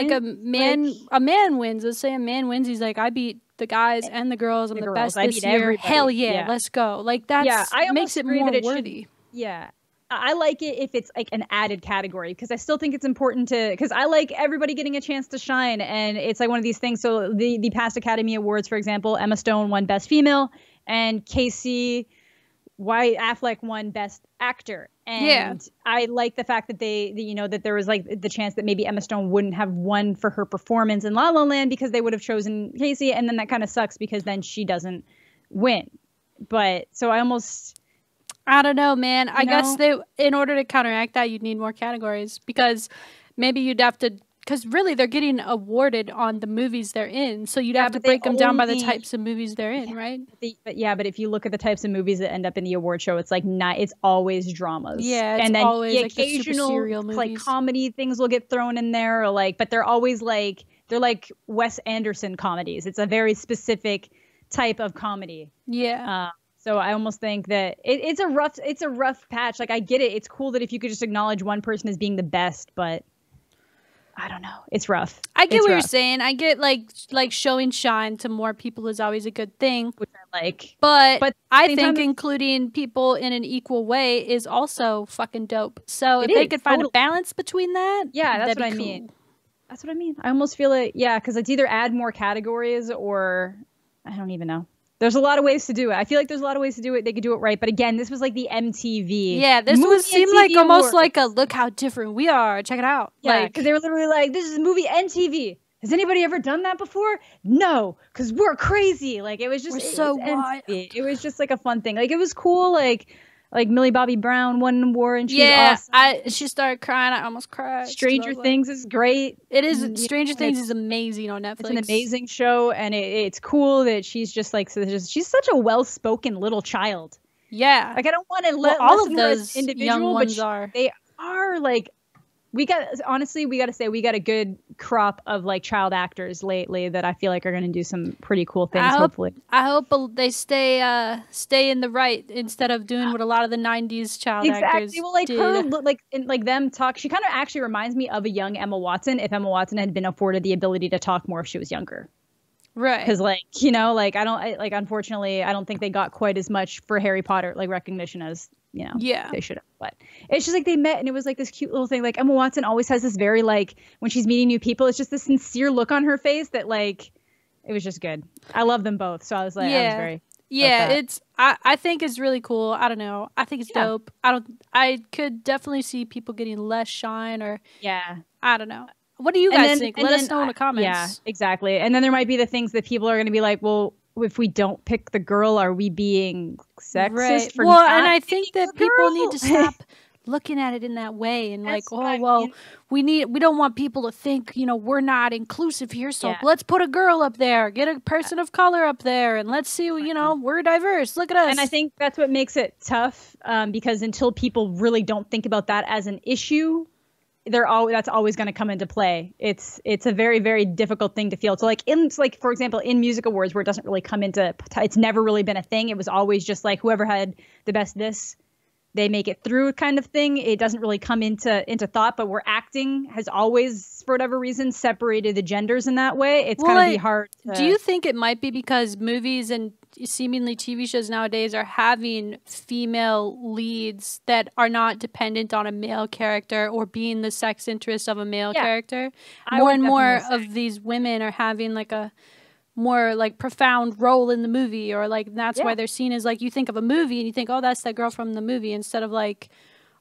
A man wins. Let's say a man wins. He's I beat the guys and the girls. I'm the best this year. Hell yeah, let's go. That makes it more worthy. I like it if it's like an added category, because I still think it's important because I like everybody getting a chance to shine, and it's like one of these things. So the past Academy Awards, for example, Emma Stone won Best Female, and Casey Affleck won Best Actor. And I like the fact that that there was like the chance that maybe Emma Stone wouldn't have won for her performance in La La Land because they would have chosen Casey, and then that kind of sucks because then she doesn't win. But so I don't know, man. I guess in order to counteract that, you'd need more categories, because maybe you'd have to, because really they're getting awarded on the movies they're in. So you'd have to break them down by the types of movies they're in, right? But if you look at the types of movies that end up in the award show, it's like it's always dramas. Yeah, and then always the like occasional the serial movies. Like comedy things will get thrown in there, or but they're always they're like Wes Anderson comedies. It's a very specific type of comedy. Yeah. So I almost think that it's a rough patch. Like, I get it. It's cool that if you could just acknowledge one person as being the best, but I don't know. It's rough. I get what you're saying. I get like showing shine to more people is always a good thing, which I like. But I think including people in an equal way is also fucking dope. So if they could find a balance between that, that's what I mean. That's what I mean. I almost feel because it's either add more categories or I don't even know. There's a lot of ways to do it. I feel like there's a lot of ways to do it. They could do it right. But again, this was like the MTV. Yeah, this seemed like almost like a look how different we are. Check it out. Yeah, because they were literally like, this is a movie and TV. Has anybody ever done that before? No, because we're crazy. Like, it was just so wild. It was just like a fun thing. Like, it was cool. Like Millie Bobby Brown won an award, and she was awesome. She started crying. I almost cried. Stranger Things is great. It is. Stranger Things is amazing on Netflix. It's an amazing show, and it's cool that she's just like she's such a well-spoken little child. Yeah, like I don't want to let all of those young ones they are like. We got to say we got a good crop of like child actors lately that I feel like are going to do some pretty cool things. Hopefully, I hope they stay in the right instead of doing what a lot of the '90s child actors Well, like did. her, like them talk. She kind of actually reminds me of a young Emma Watson if Emma Watson had been afforded the ability to talk more if she was younger. Right. Because unfortunately, I don't think they got quite as much for Harry Potter recognition as they should have. But it's just like they met and it was like this cute little thing. Like Emma Watson always has this very when she's meeting new people, it's just this sincere look on her face that it was just good. I love them both. So I was like, I was very I think it's really cool. I don't know. I think it's dope. I could definitely see people getting less shine or I don't know. What do you guys think? Let us know in the comments. Yeah, exactly. And then there might be the things that people are going to be like, well, if we don't pick the girl, are we being sexist? Right. For well, and I think that people need to stop looking at it in that way and we don't want people to think, we're not inclusive here. So let's put a girl up there, get a person of color up there, and let's see, we're diverse. Look at us. And I think that's what makes it tough because until people really don't think about that as an issue, that's always going to come into play. It's a very, very difficult thing to feel. So for example, in music awards where it doesn't really come into, it's never really been a thing. It was always just like whoever had the best they make it through kind of thing. It doesn't really come into thought, but where acting has always, for whatever reason, separated the genders in that way. It's kind of hard. Do you think it might be because movies and seemingly TV shows nowadays are having female leads that are not dependent on a male character or being the sex interest of a male character? More and more of these women are having a more profound role in the movie, or that's why they're seen as you think of a movie and you think, oh, that's that girl from the movie, instead of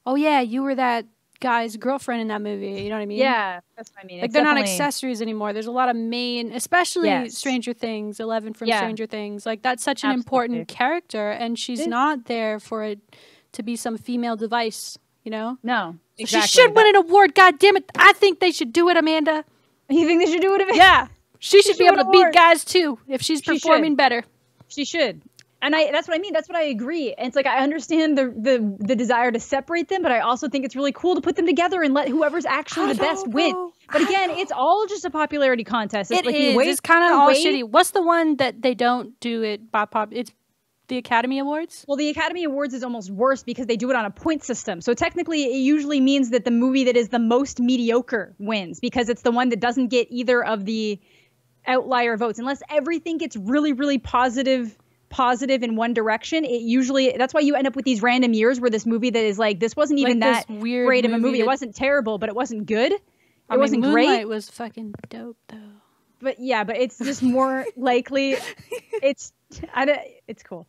oh yeah, you were that guy's girlfriend in that movie. You know what I mean? Yeah, that's what I mean. They're not accessories anymore. There's a lot of main, especially Stranger Things, 11 from Stranger Things. That's such an important character, and she's not there for it to be some female device. No, exactly. She should win an award. God damn it! I think they should do it, Amanda. You think they should do it, Amanda? Yeah. She should be able to beat guys too if she's performing better. She should. And that's what I mean. That's what I agree. And it's I understand the desire to separate them, but I also think it's really cool to put them together and let whoever's actually the best win. But again, it's all just a popularity contest. It is. It's kind of all shitty. What's the one that they don't do it by It's the Academy Awards? Well, the Academy Awards is almost worse because they do it on a point system. So technically, it usually means that the movie that is the most mediocre wins because it's the one that doesn't get either of the outlier votes, unless everything gets really, really positive positive in one direction, it usually, that's why you end up with these random years where this movie that is like, this wasn't even that weird great of a movie. It wasn't terrible, but it wasn't good. It wasn't great. Moonlight was fucking dope though. But yeah, but it's just more likely. It's cool.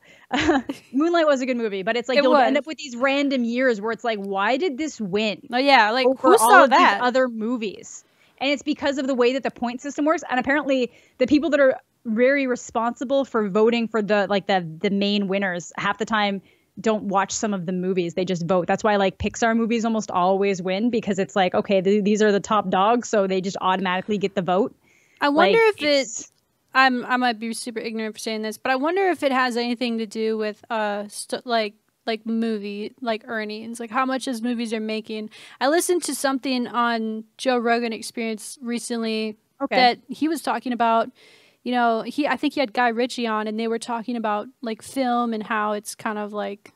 Moonlight was a good movie, but it's like you'll end up with these random years where it's like, why did this win? Oh yeah, like who saw that? These other movies, and it's because of the way that the point system works. And apparently, the people that are very responsible for voting for the main winners half the time don't watch some of the movies. They just vote. That's why like Pixar movies almost always win, because it's like, okay, these are the top dogs, so they just automatically get the vote. I wonder if I might be super ignorant for saying this, but I wonder if it has anything to do with like movie earnings, like how much those movies are making. I listened to something on Joe Rogan Experience recently that he was talking about. You know, I think he had Guy Ritchie on, and they were talking about like film and how it's kind of like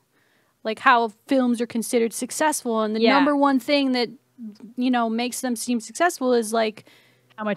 how films are considered successful, and the number one thing that makes them seem successful is like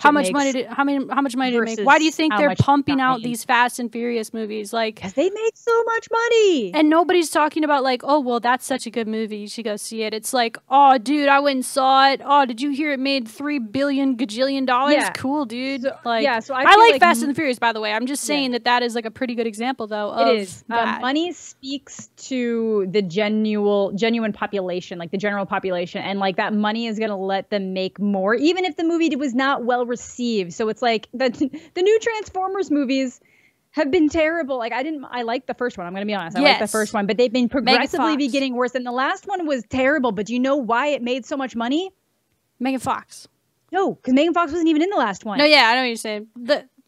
how much money did they make? Why do you think they're pumping out these Fast and Furious movies? Like, because they make so much money, and nobody's talking about like, oh well, that's such a good movie, you should go see it. It's like, oh dude, I went and saw it. Oh, did you hear it made $3 billion gajillion? Yeah. Cool, dude. So I like Fast and the Furious, by the way. I'm just saying that is like a pretty good example though. Of it is. Money speaks to the genuine population, like the general population, and like that money is gonna let them make more, even if the movie was not well received. So it's like the new Transformers movies have been terrible. Like I liked the first one. I'm gonna be honest. I liked the first one, but they've been progressively getting worse. And the last one was terrible. But do you know why it made so much money? Megan Fox. No, because Megan Fox wasn't even in the last one. No, yeah, I know what you're saying.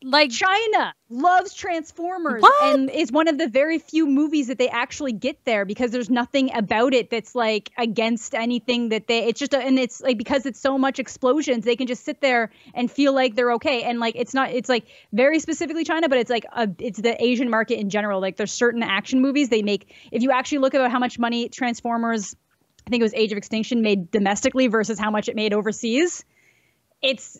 Like China loves Transformers, and it's one of the very few movies that they actually get there, because there's nothing about it that's like against anything that it's just and it's like, because it's so much explosions, they can just sit there and feel like they're okay. And like it's like very specifically China, but it's like it's the Asian market in general. Like there's certain action movies they make. If you actually look at how much money Transformers, I think it was Age of Extinction, made domestically versus how much it made overseas, it's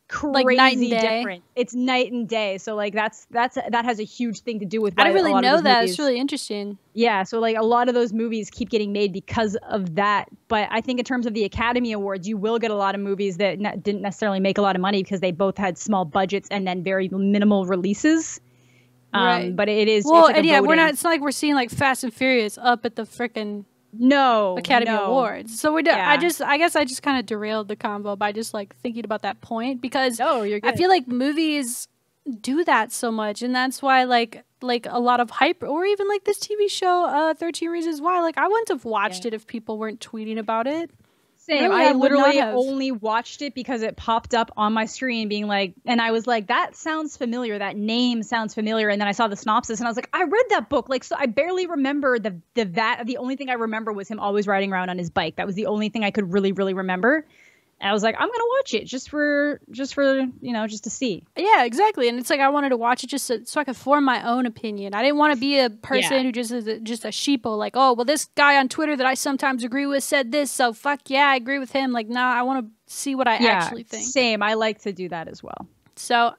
crazy like night and day. Different. It's night and day. So like that has a huge thing to do with why I didn't really know that. It's really interesting. Yeah, so like a lot of those movies keep getting made because of that. But I think in terms of the Academy Awards, you will get a lot of movies that didn't necessarily make a lot of money because they both had small budgets and then very minimal releases. Right. But it is and yeah, it's not like we're seeing like Fast and Furious up at the frickin' Academy Awards. So I guess I just kind of derailed the convo by just like thinking about that point, because you're good. I feel like movies do that so much, and that's why like a lot of hype, or even like this TV show 13 Reasons Why, like I wouldn't have watched it if people weren't tweeting about it. Same. I literally only watched it because it popped up on my screen being like, and I was like, that sounds familiar. That name sounds familiar. And then I saw the synopsis and I was like, I read that book. Like, so I barely remember the only thing I remember was him always riding around on his bike. That was the only thing I could really, really remember. And I was like, I'm going to watch it just for, just to see. Yeah, exactly. And it's like, I wanted to watch it just so I could form my own opinion. I didn't want to be a person who just is just a sheeple. Like, oh, well, this guy on Twitter that I sometimes agree with said this, so fuck yeah, I agree with him. Like, nah, I want to see what I actually think. Same. I like to do that as well. So,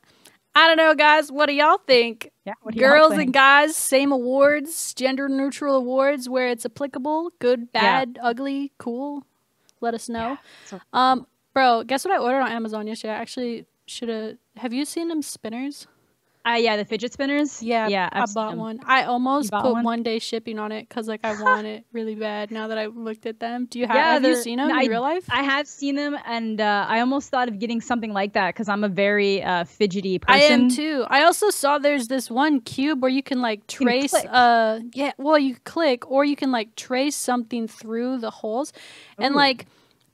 I don't know, guys. What do y'all think? Yeah, what do Girls y'all think? And guys, same awards, gender neutral awards where it's applicable. Good, bad, ugly, cool. Let us know. Yeah, bro, guess what I ordered on Amazon yesterday? I actually should have. Have you seen them spinners? Yeah, the fidget spinners. Yeah, I bought one. I almost put 1 day shipping on it because like I want it really bad. Now that I looked at them, have you seen them in real life? I have seen them, and I almost thought of getting something like that because I'm a very fidgety person. I am too. I also saw there's this one cube where you can like trace. You click, or you can like trace something through the holes, and like.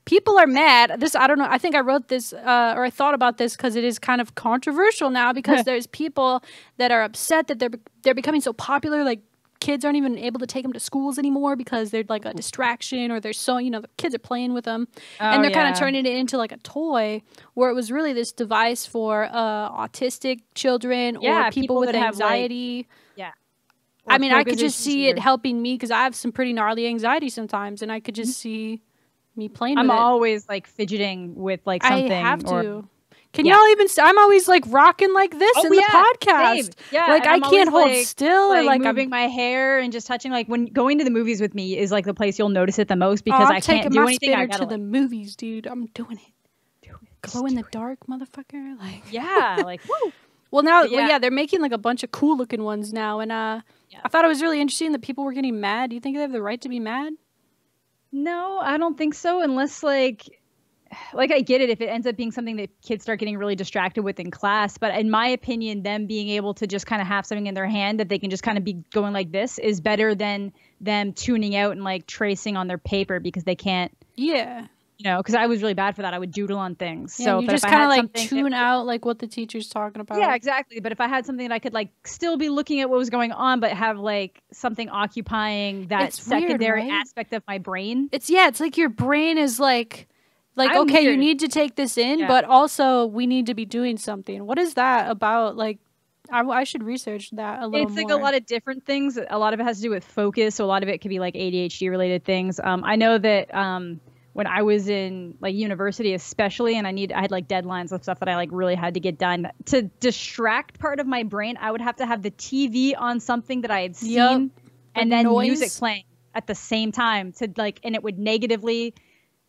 People are mad. I don't know. I think I wrote this or I thought about this because it is kind of controversial now, because there's people that are upset that they're becoming so popular. Like kids aren't even able to take them to schools anymore because they're like a distraction, or they're so, the kids are playing with them and they're kind of turning it into like a toy, where it was really this device for autistic children or people with anxiety. I mean, I could just see it helping me because I have some pretty gnarly anxiety sometimes, and I could just see me playing with it. I'm always like fidgeting with like something. I have to. Can y'all even? I'm always like rocking like this in the podcast. Same. Yeah, like I can't hold still, or like moving my hair and just touching. Like when going to the movies with me is like the place you'll notice it the most because I can't do anything. I gotta to the movies, dude. I'm doing it. Glow in the dark, motherfucker. Like like woo. Well, now, they're making like a bunch of cool looking ones now, and I thought it was really interesting that people were getting mad. Do you think they have the right to be mad? No, I don't think so, unless like I get it if it ends up being something that kids start getting really distracted with in class. But in my opinion, them being able to just kind of have something in their hand that they can just kind of be going like this is better than them tuning out and like tracing on their paper because they can't. Yeah. You know, because I was really bad for that. I would doodle on things. Yeah, so you just kind of like tune out like what the teacher's talking about. Yeah, exactly. But if I had something that I could like still be looking at what was going on, but have like something occupying that secondary aspect of my brain. It's like your brain is like okay, you need to take this in, but also we need to be doing something. What is that about? Like, I should research that a little more. It's like a lot of different things. A lot of it has to do with focus. So a lot of it could be like ADHD related things. I know that when I was in like university, especially, and I had like deadlines and stuff that I like really had to get done to distract part of my brain. I would have to have the TV on something that I had seen and then music playing at the same time to like, and it would negatively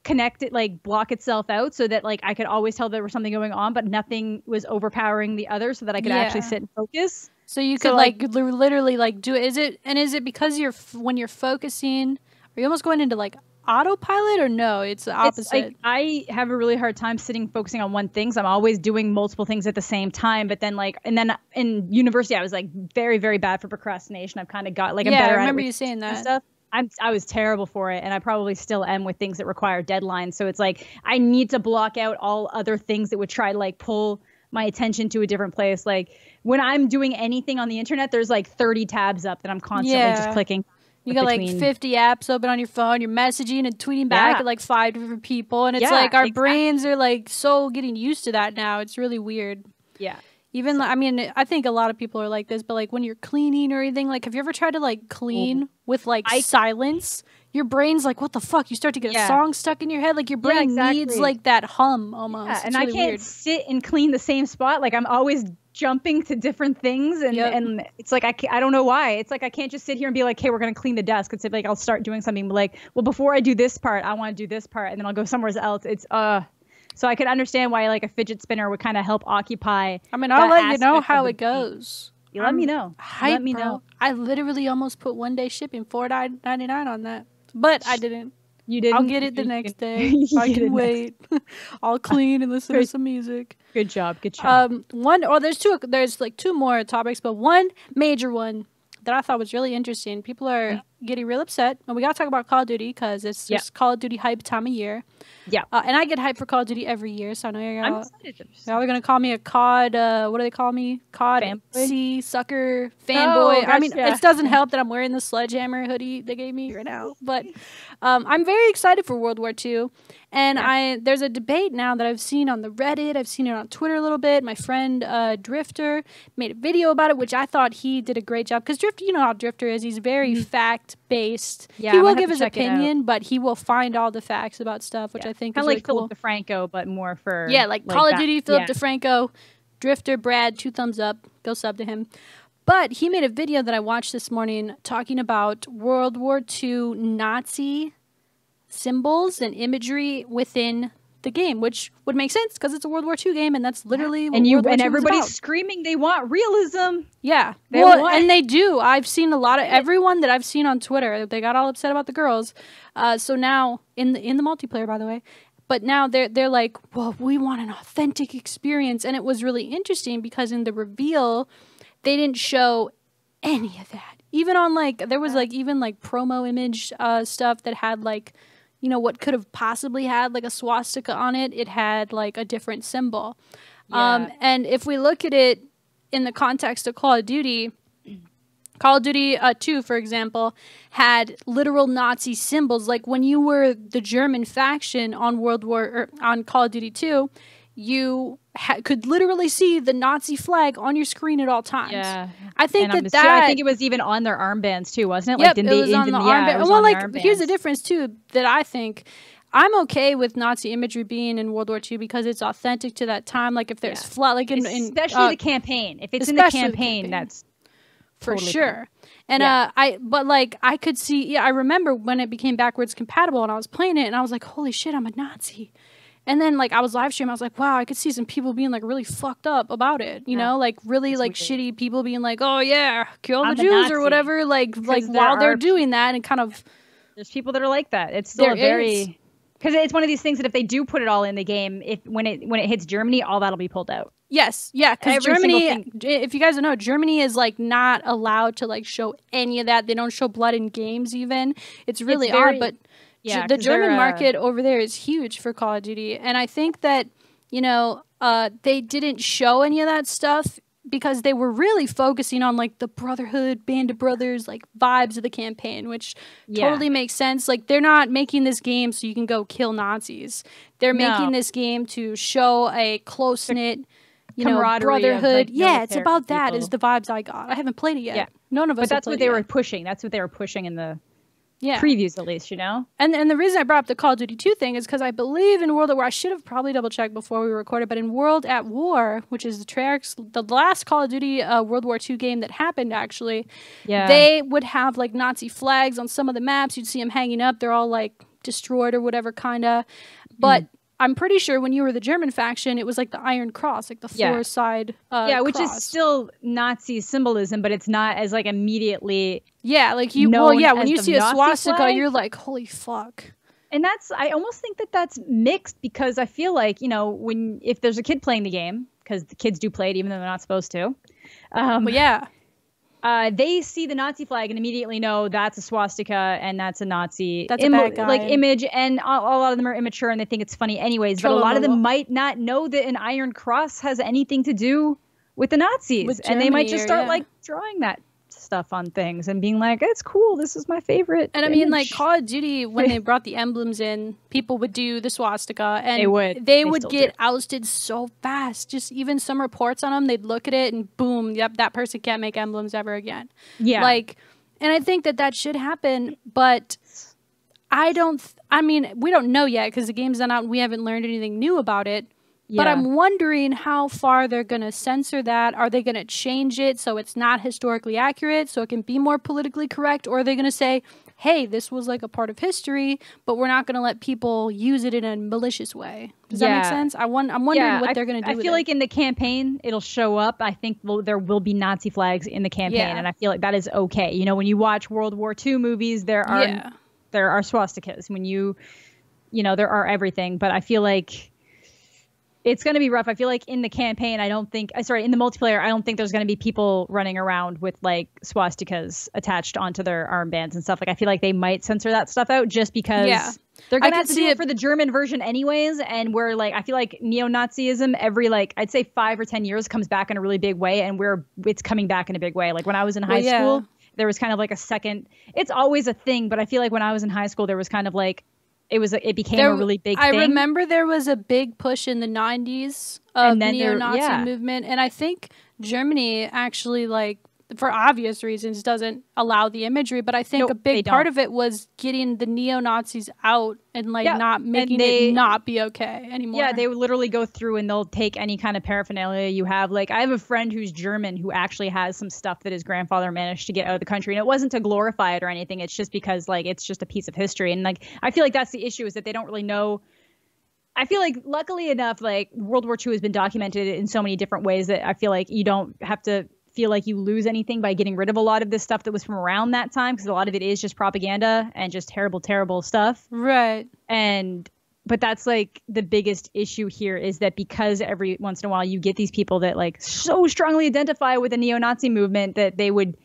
connect it, like block itself out so that like I could always tell there was something going on, but nothing was overpowering the other so that I could actually sit and focus. So you could like literally like do it. Is it because when you're focusing, are you almost going into like autopilot or no? It's the opposite. I have a really hard time focusing on one thing. So I'm always doing multiple things at the same time. But then and then in university, I was like very, very bad for procrastination. I've kind of got like, I'm better at it. I remember you saying that stuff. I was terrible for it, and I probably still am with things that require deadlines. So it's like I need to block out all other things that would try to like pull my attention to a different place. Like when I'm doing anything on the internet, there's like 30 tabs up that I'm constantly just clicking. You got like 50 apps open on your phone. You're messaging and tweeting back at like 5 different people, and it's like our brains are like so getting used to that now. It's really weird. Yeah. Even I mean, I think a lot of people are like this, but like when you're cleaning or anything, like have you ever tried to like clean with like silence? Your brain's like, what the fuck? You start to get a song stuck in your head. Like your brain needs like that hum almost. Yeah, and really I can't sit and clean the same spot. Like I'm always jumping to different things, and it's like I don't know why. It's like I can't just sit here and be like, hey, we're gonna clean the desk. It's like I'll start doing something like, well, before I do this part, I want to do this part, and then I'll go somewhere else. It's So I could understand why like a fidget spinner would kind of help occupy. I mean, I'll let you know how it goes. You let me know. Let me know. I literally almost put 1-day shipping, $4.99 on that, but I didn't. You didn't. I'll get it the next day. I can wait. I'll clean and listen to some music. Good job. Good job. There's like 2 more topics, but one major one that I thought was really interesting. People are getting real upset, and we gotta talk about Call of Duty because it's just Call of Duty hype time of year. Yeah. And I get hyped for Call of Duty every year, so I know I'm excited. Y'all are gonna call me a COD. What do they call me? COD fanboy? Sucker fanboy. I mean, it doesn't help that I'm wearing the Sledgehammer hoodie they gave me right now, but I'm very excited for World War II. And there's a debate now that I've seen on the Reddit. I've seen it on Twitter a little bit. My friend Drifter made a video about it, which I thought he did a great job. Because Drifter, you know how Drifter is. He's very fact-based. Yeah, he will give his opinion, but he will find all the facts about stuff, which I think is really cool. Philip DeFranco, but more for... Yeah, like Call of Duty, Philip DeFranco, Drifter, Brad, 2 thumbs up. Go sub to him. But he made a video that I watched this morning talking about World War II Nazi symbols and imagery within the game, which would make sense because it's a World War II game, and that's literally what World War II everybody's about. Screaming they want realism. Yeah, and they do. I've seen a lot of everyone that I've seen on Twitter. They got all upset about the girls. So now in the multiplayer, by the way. But now they're like, well, we want an authentic experience, and it was really interesting because in the reveal, they didn't show any of that. Even on like there was like even like promo image stuff that had like, you know, what could have possibly had like a swastika on it. It had like a different symbol. And if we look at it in the context of Call of Duty 2, for example, had literal Nazi symbols. Like when you were the German faction on on Call of Duty 2, you could literally see the Nazi flag on your screen at all times. Yeah, I think I think it was even on their armbands too, wasn't it? Yep, it was on the armband. Well, like here's the difference too that I think. I'm okay with Nazi imagery being in World War II because it's authentic to that time. Like if there's like especially the campaign. If it's in the campaign, that's for sure. And but like I could see, I remember when it became backwards compatible and I was playing it and I was like, holy shit, I'm a Nazi. And then like I was live streaming, I was like, wow, I could see some people being like really fucked up about it, you know, like really it's like shitty people being like, oh yeah, kill the Jews or whatever, like while they're doing that, and kind of there's people that are like that. It's still very because it's one of these things that if they do put it all in the game, when it hits Germany, all that'll be pulled out. Yes, yeah, because Germany, if you guys don't know, Germany is like not allowed to like show any of that. They don't show blood in games even. It's really odd, but the German market over there is huge for Call of Duty. And I think that, you know, they didn't show any of that stuff because they were really focusing on like the Brotherhood, Band of Brothers, like vibes of the campaign, which totally makes sense. Like they're not making this game so you can go kill Nazis. They're making this game to show a close-knit, you know, brotherhood. Like, it's about that is the vibes I got. I haven't played it yet. Yeah. None of us. But that's what they were pushing. That's what they were pushing in the previews, at least, you know. And the reason I brought up the Call of Duty 2 thing is because I believe in World at War, I should have probably double checked before we recorded, but in World at War, which is the last Call of Duty World War II game that happened, actually, they would have like Nazi flags on some of the maps. You'd see them hanging up. They're all like destroyed or whatever, kind of. But I'm pretty sure when you were the German faction, it was like the Iron Cross, like the four-side which cross. Is still Nazi symbolism, but it's not as like immediately like you when you see a swastika, flag, you're like, holy fuck. And I almost think that that's mixed because I feel like, you know, if there's a kid playing the game, because the kids do play it even though they're not supposed to. They see the Nazi flag and immediately know that's a swastika and that's a Nazi a bad guy. Like image, and a lot of them are immature and they think it's funny anyways. But a lot of them might not know that an Iron Cross has anything to do with the Nazis, and they might just start like drawing that stuff on things and being like, it's cool, this is my favorite. And I mean, like Call of Duty, when they brought the emblems in, people would do the swastika and they would get ousted so fast. Just even some reports on them, they'd look at it and boom, yep, that person can't make emblems ever again. And I think that should happen, but I mean, we don't know yet because the game's not out and we haven't learned anything new about it. But I'm wondering how far they're going to censor that. Are they going to change it so it's not historically accurate, so it can be more politically correct? Or are they going to say, hey, this was like a part of history, but we're not going to let people use it in a malicious way? Does that make sense? I'm wondering what they're going to do. I feel like in the campaign, it'll show up. I think there will be Nazi flags in the campaign, and I feel like that is okay. You know, when you watch World War II movies, there are swastikas. When you know, there are everything. But I feel like it's going to be rough. I feel like in the campaign, in the multiplayer, I don't think there's going to be people running around with like swastikas attached onto their armbands and stuff. Like I feel like they might censor that stuff out just because they're going to have to do it for the German version anyways. And we're like, I feel like neo-Nazism every I'd say 5 or 10 years comes back in a really big way, and it's coming back in a big way. Like when I was in high school, there was kind of like a second. It's always a thing, but I feel like when I was in high school, there was kind of like it became a really big thing. I remember there was a big push in the 90s of neo-Nazi movement, and I think Germany actually, like, for obvious reasons, doesn't allow the imagery, but I think a big part of it was getting the neo-Nazis out and not making it not be okay anymore. Yeah, they would literally go through and they'll take any kind of paraphernalia you have. Like, I have a friend who's German who actually has some stuff that his grandfather managed to get out of the country, and it wasn't to glorify it or anything. It's just because it's just a piece of history, and I feel like that's the issue, is that they don't really know. I feel like, luckily enough, World War II has been documented in so many different ways that I feel like you don't have to feel like you lose anything by getting rid of a lot of this stuff that was from around that time, because a lot of it is just propaganda and just terrible stuff. Right. But that's the biggest issue here, is that because every once in a while you get these people that so strongly identify with the neo-Nazi movement that they would.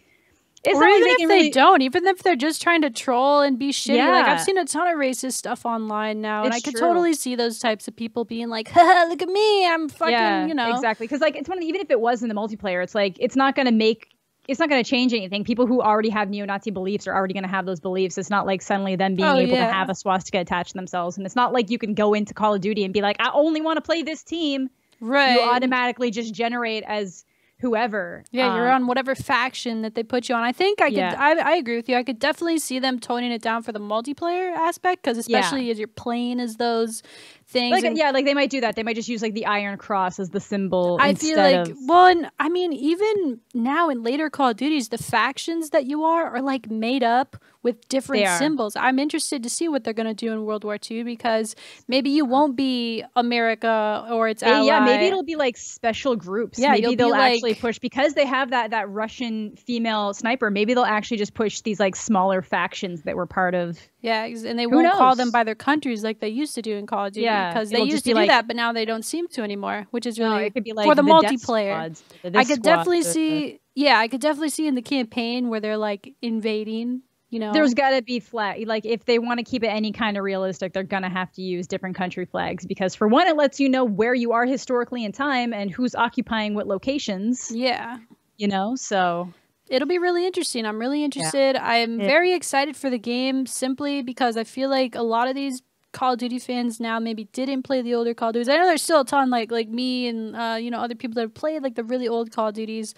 It's or even if they don't, even if they're just trying to troll and be shitty. I've seen a ton of racist stuff online now, and I could totally see those types of people being like, haha, look at me, I'm fucking, you know. Exactly, because it's one of even if it was in the multiplayer, it's not going to change anything. People who already have neo-Nazi beliefs are already going to have those beliefs. It's not like suddenly them being able to have a swastika attached to themselves, and it's not like you can go into Call of Duty and be like, I only want to play this team. Right. You automatically just generate as whoever. Yeah, you're on whatever faction that they put you on. I think I agree with you. I could definitely see them toning it down for the multiplayer aspect, because especially as you're playing as those things. Like they might do that. They might just use like the Iron Cross as the symbol. I feel like, well, and I mean, even now in later Call of Duties, the factions that you are like made up with different symbols. I'm interested to see what they're going to do in World War II, because maybe you won't be America or its ally. Yeah, maybe it'll be like special groups. Yeah, maybe they'll actually push, because they have that Russian female sniper. Maybe they'll actually just push these like smaller factions that were part of. Yeah, and they won't call them by their countries like they used to do in Call of Duty, because they used to do that, but now they don't seem to anymore, which is really it could be like for the multiplayer. Squads, I could definitely see. Yeah, I could definitely see in the campaign where they're like invading. You know, there's got to be flag. Like if they want to keep it any kind of realistic, they're gonna have to use different country flags, because for one, it lets you know where you are historically in time and who's occupying what locations. Yeah, you know, so. It'll be really interesting. I'm really interested. Yeah. I'm very excited for the game, simply because I feel like a lot of these Call of Duty fans now maybe didn't play the older Call of Duties. I know there's still a ton like me and other people that have played like the really old Call of Duties.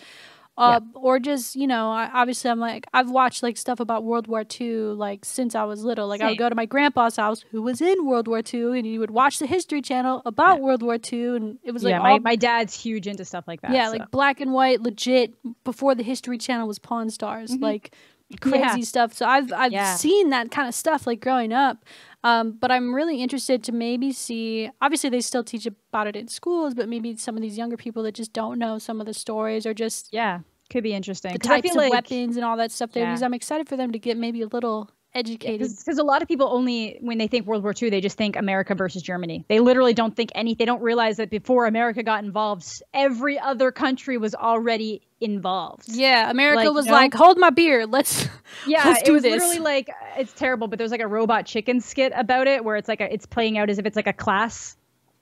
Or just, obviously I'm like, I've watched like stuff about World War II like since I was little. Like I would go to my grandpa's house who was in World War II, and he would watch the History Channel about World War II, and it was like my dad's huge into stuff like that. Yeah, like black and white, legit, before the History Channel was Pawn Stars, like crazy stuff. So I've seen that kind of stuff like growing up. But I'm really interested to maybe see, obviously they still teach about it in schools, but maybe some of these younger people that just don't know some of the stories, or just could be interesting. The types of weapons and all that stuff they use. I'm excited for them to get maybe a little educated. Because a lot of people only, when they think World War II, they just think America versus Germany. They literally don't think anything. They don't realize that before America got involved, every other country was already involved. Yeah, America was like, hold my beer, let's do it was this. Literally like, it's terrible, but there's like a Robot Chicken skit about it where it's like it's playing out as if it's like a class,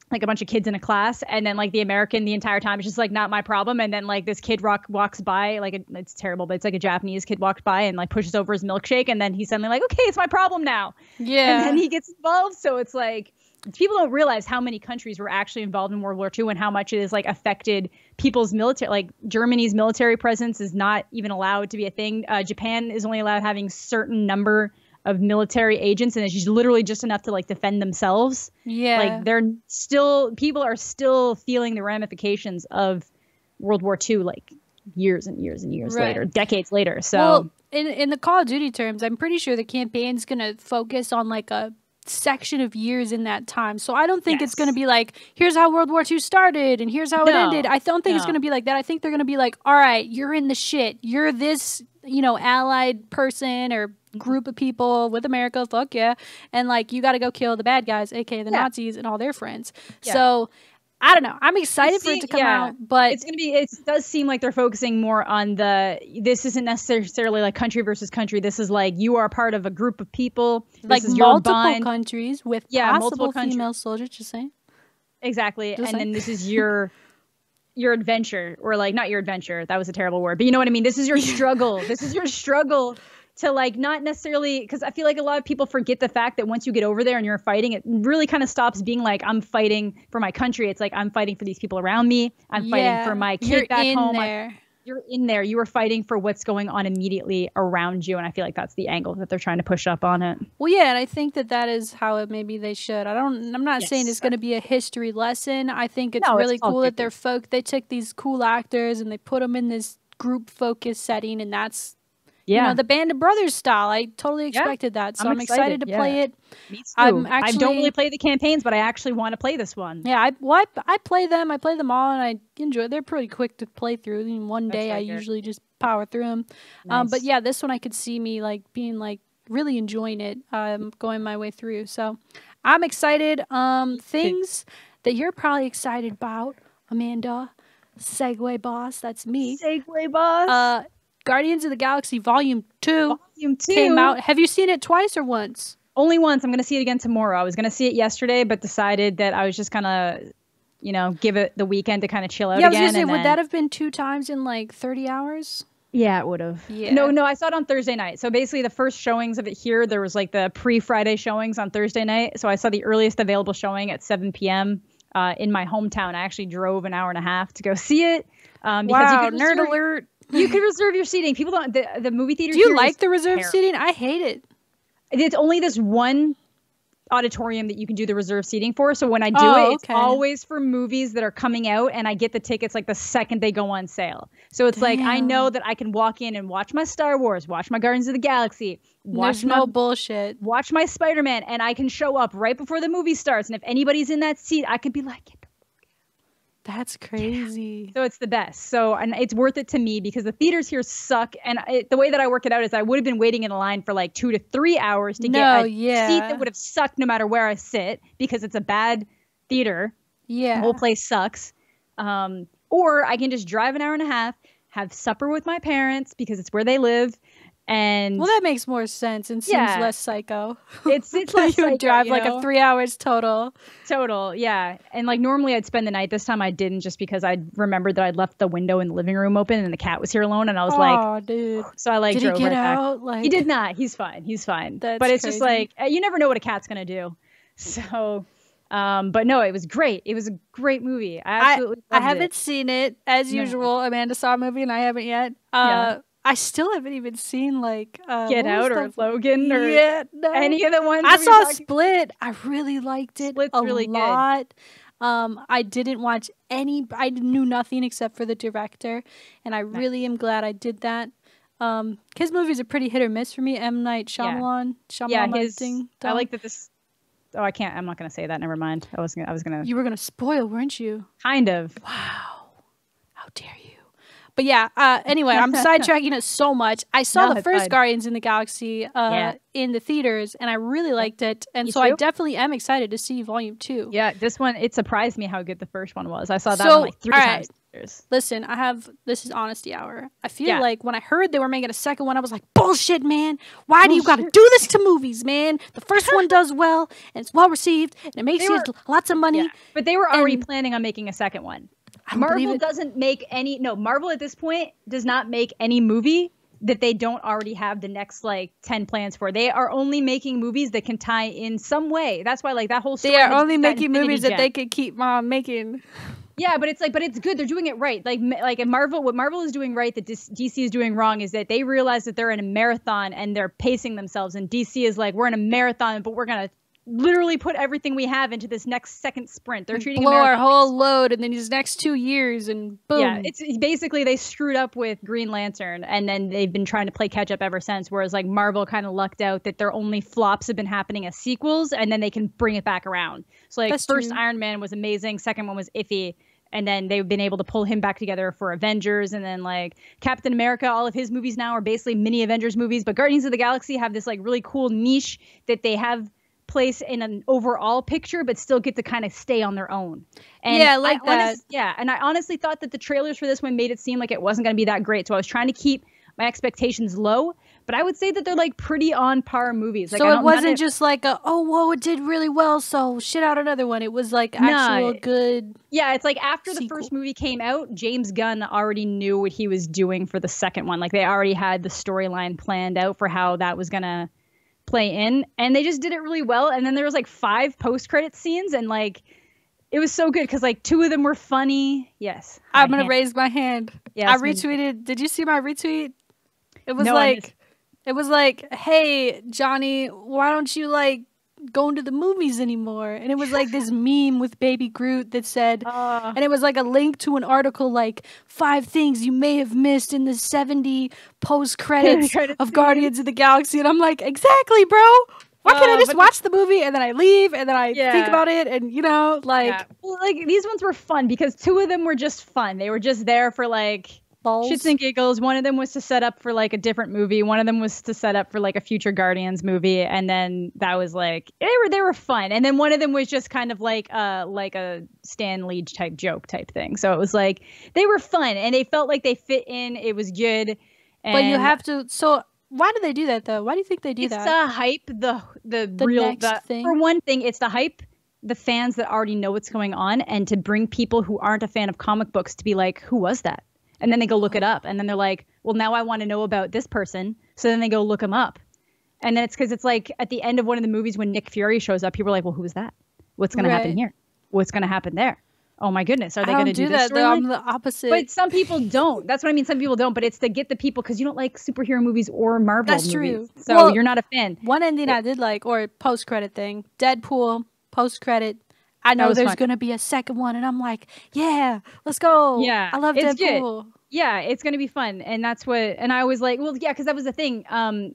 like a bunch of kids in a class, and then like the American the entire time is just like, not my problem, and then like this kid walks by, like it's terrible, but it's like a Japanese kid walks by and like pushes over his milkshake, and then he's suddenly like, okay, it's my problem now. Yeah, and then he gets involved. So it's like, people don't realize how many countries were actually involved in World War II and how much it has like affected people's military. Like Germany's military presence is not even allowed to be a thing. Japan is only allowed having certain number of military agents, and it's literally just enough to like defend themselves. Yeah, like people are still feeling the ramifications of World War II like years and years and years later, decades later. So in the Call of Duty terms, I'm pretty sure the campaign's gonna focus on like a section of years in that time. So I don't think it's going to be like, here's how World War II started and here's how it ended. I don't think it's going to be like that. I think they're going to be like, all right, you're in the shit. You're this, allied person or group of people with America. Fuck yeah. And like, you got to go kill the bad guys, aka the Nazis and all their friends. Yeah. So I don't know. I'm excited for it to come out, but it's going to be, it does seem like they're focusing more on this isn't necessarily like country versus country. This is like, you are part of a group of people. Like multiple countries with possible female soldiers, just saying. Exactly. Then this is your adventure, or like, not your adventure. That was a terrible word, but you know what I mean? This is your struggle. This is your struggle to like, not necessarily, because I feel like a lot of people forget the fact that once you get over there and you're fighting, it really kind of stops being like, I'm fighting for my country. It's like, I'm fighting for these people around me. I'm fighting for my kid back home. You're in there. You are fighting for what's going on immediately around you. And I feel like that's the angle that they're trying to push up on it. Well, yeah, and I think that is how it maybe they should. I'm not saying it's going to be a history lesson. I think it's really cool that they took these cool actors and they put them in this group focused setting, and that's the Band of Brothers style. I totally expected that. So I'm excited to play it. Me too. I don't really play the campaigns, but I actually want to play this one. Yeah, I play them. I play them all, and I enjoy it. They're pretty quick to play through. In one day, I usually just power through them. Nice. But yeah, this one I could see me like being like really enjoying it, going my way through. So I'm excited. Things that you're probably excited about, Amanda. Segway boss, that's me. Segway boss. Guardians of the Galaxy Volume 2 came out. Have you seen it twice or once? Only once. I'm going to see it again tomorrow. I was going to see it yesterday, but decided that I was just going to, give it the weekend to kind of chill out again. I was going to say, would that have been 2 times in like 30 hours? Yeah, it would have. Yeah. No, I saw it on Thursday night. So basically the first showings of it here, there was like the pre-Friday showings on Thursday night. So I saw the earliest available showing at 7 p.m. in my hometown. I actually drove an hour and a half to go see it. Because wow, nerd alert. You can reserve your seating. People don't, the movie theater. Do you like the reserved seating? I hate it. It's only this one auditorium that you can do the reserved seating for. So when I do it's always for movies that are coming out, and I get the tickets like the second they go on sale. So it's like, I know that I can walk in and watch my Star Wars, watch my Guardians of the Galaxy, watch no bullshit, watch my Spider-Man, and I can show up right before the movie starts. And if anybody's in that seat, I can be like, that's crazy. So it's the best. So, and it's worth it to me because the theaters here suck. And the way that I work it out is I would have been waiting in a line for like 2 to 3 hours to get a seat that would have sucked no matter where I sit because it's a bad theater. Yeah. The whole place sucks. Or I can just drive an hour and a half, have supper with my parents because it's where they live. And well, that makes more sense and seems less psycho. It's less you psycho, drive like a 3 hours total. Yeah. And like normally I'd spend the night. This time I didn't, just because I remembered that I'd left the window in the living room open and the cat was here alone, and I was like, dude. So I like did drove he get right out? back. Like, he did not. He's fine. That's but it's crazy. just like you never know what a cat's gonna do. So. But no, it was great. It was a great movie. I absolutely loved haven't seen it as usual. Amanda saw a movie and I haven't yet. I still haven't even seen like Get Out or Logan or any of the ones. I saw Split. I really liked it. Split's really good. I didn't watch any. I knew nothing except for the director, and I really am glad I did that. His movies are pretty hit or miss for me. M. Night Shyamalan. I like that this. Oh, I can't. I'm not gonna say that. Never mind. I was gonna. You were gonna spoil, weren't you? Kind of. Wow. How dare you? But yeah, anyway, I'm sidetracking it so much. I saw the first Guardians in the Galaxy in the theaters, and I really liked it. And so I definitely am excited to see Volume 2. Yeah, this one, it surprised me how good the first one was. I saw that one like 3 times. Listen, this is honesty hour. I feel like when I heard they were making a second one, I was like, bullshit, man. Why do you got to do this to movies, man? The first one does well, and it's well received, and it makes you lots of money. Yeah. But they were already planning on making a second one. Marvel doesn't make any. No, Marvel at this point does not make any movie that they don't already have the next like 10 plans for. They are only making movies that can tie in some way. That's why like that whole story. They are only making movies that they could keep making. Yeah, but it's good. They're doing it right. Like in Marvel, what Marvel is doing right that DC is doing wrong is that they realize that they're in a marathon and they're pacing themselves. And DC is like, we're in a marathon, but we're gonna literally put everything we have into this next second sprint. They're treating blow our whole load, and then these next 2 years, and boom. Yeah, it's basically they screwed up with Green Lantern, and then they've been trying to play catch up ever since. Whereas like Marvel kind of lucked out that their only flops have been happening as sequels, and then they can bring it back around. So like first Iron Man was amazing, second one was iffy. And then they've been able to pull him back together for Avengers. And then like Captain America, all of his movies now are basically mini Avengers movies. But Guardians of the Galaxy have this like really cool niche that they have place in an overall picture, but still get to kind of stay on their own. And yeah, like that. And I honestly thought that the trailers for this one made it seem like it wasn't going to be that great. So I was trying to keep my expectations low. But I would say that they're like pretty on par movies. Like, so it wasn't just like it did really well, so shit out another one. It was like actual good. Yeah, it's like after the first movie came out, James Gunn already knew what he was doing for the second one. Like they already had the storyline planned out for how that was gonna play in, and they just did it really well. And then there was like 5 post-credit scenes, and like it was so good because like 2 of them were funny. Yes, I'm gonna raise my hand. Yeah, I retweeted. Did you see my retweet? It was It was like, hey, Johnny, why don't you like go into the movies anymore? And it was like this meme with Baby Groot that said, and it was like a link to an article like 5 things you may have missed in the 70 post credits of Guardians of the Galaxy. And I'm like, exactly, bro. Why can't I just watch the movie and then I leave and then I think about it and well, like these ones were fun because 2 of them were just fun. They were just there for like shits and giggles. One of them was to set up for like a different movie. One of them was to set up for like a future Guardians movie, and then that was like they were fun. And then one of them was just kind of like a Stan Lee type joke type thing. So it was like they were fun and they felt like they fit in. It was good. And but you have to. So why do they do that though? Why do you think they do that? It's the hype. The real thing. For one thing, it's the hype. The fans that already know what's going on, and to bring people who aren't a fan of comic books to be like, who was that? And then they go look it up. And then they're like, well, now I want to know about this person. So then they go look him up. And then it's because it's like at the end of one of the movies when Nick Fury shows up, people are like, well, who is that? What's going to happen here? what's going to happen there? Oh my goodness, are they going to do that? This I'm the opposite. But some people don't. That's what I mean. Some people don't. But it's to get the people because you don't like superhero movies or Marvel movies. True. So you're not a fan. One ending I did like, or post credit thing, Deadpool post credit. I know there's going to be a second one, and I'm like, yeah, let's go. Yeah, I love Deadpool. Good. Yeah, it's going to be fun. And that's what, and I was like, well, yeah, because that was the thing.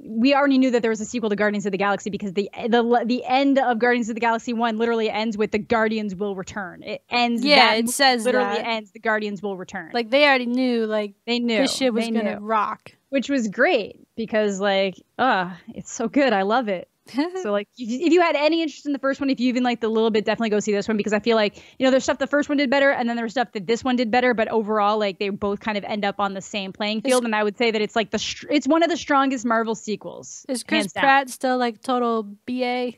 We already knew that there was a sequel to Guardians of the Galaxy because the end of Guardians of the Galaxy 1 literally ends with the Guardians will return. It ends. Yeah, it says literally ends the Guardians will return. Like they already knew, like they knew this shit was going to rock. Which was great because like, it's so good. I love it. So like if you had any interest in the first one, if you even liked a little bit, definitely go see this one because I feel like, there's stuff the first one did better and then there's stuff that this one did better, but overall like they both kind of end up on the same playing field. And I would say that it's like it's one of the strongest Marvel sequels. Is Chris Pratt still like total BA?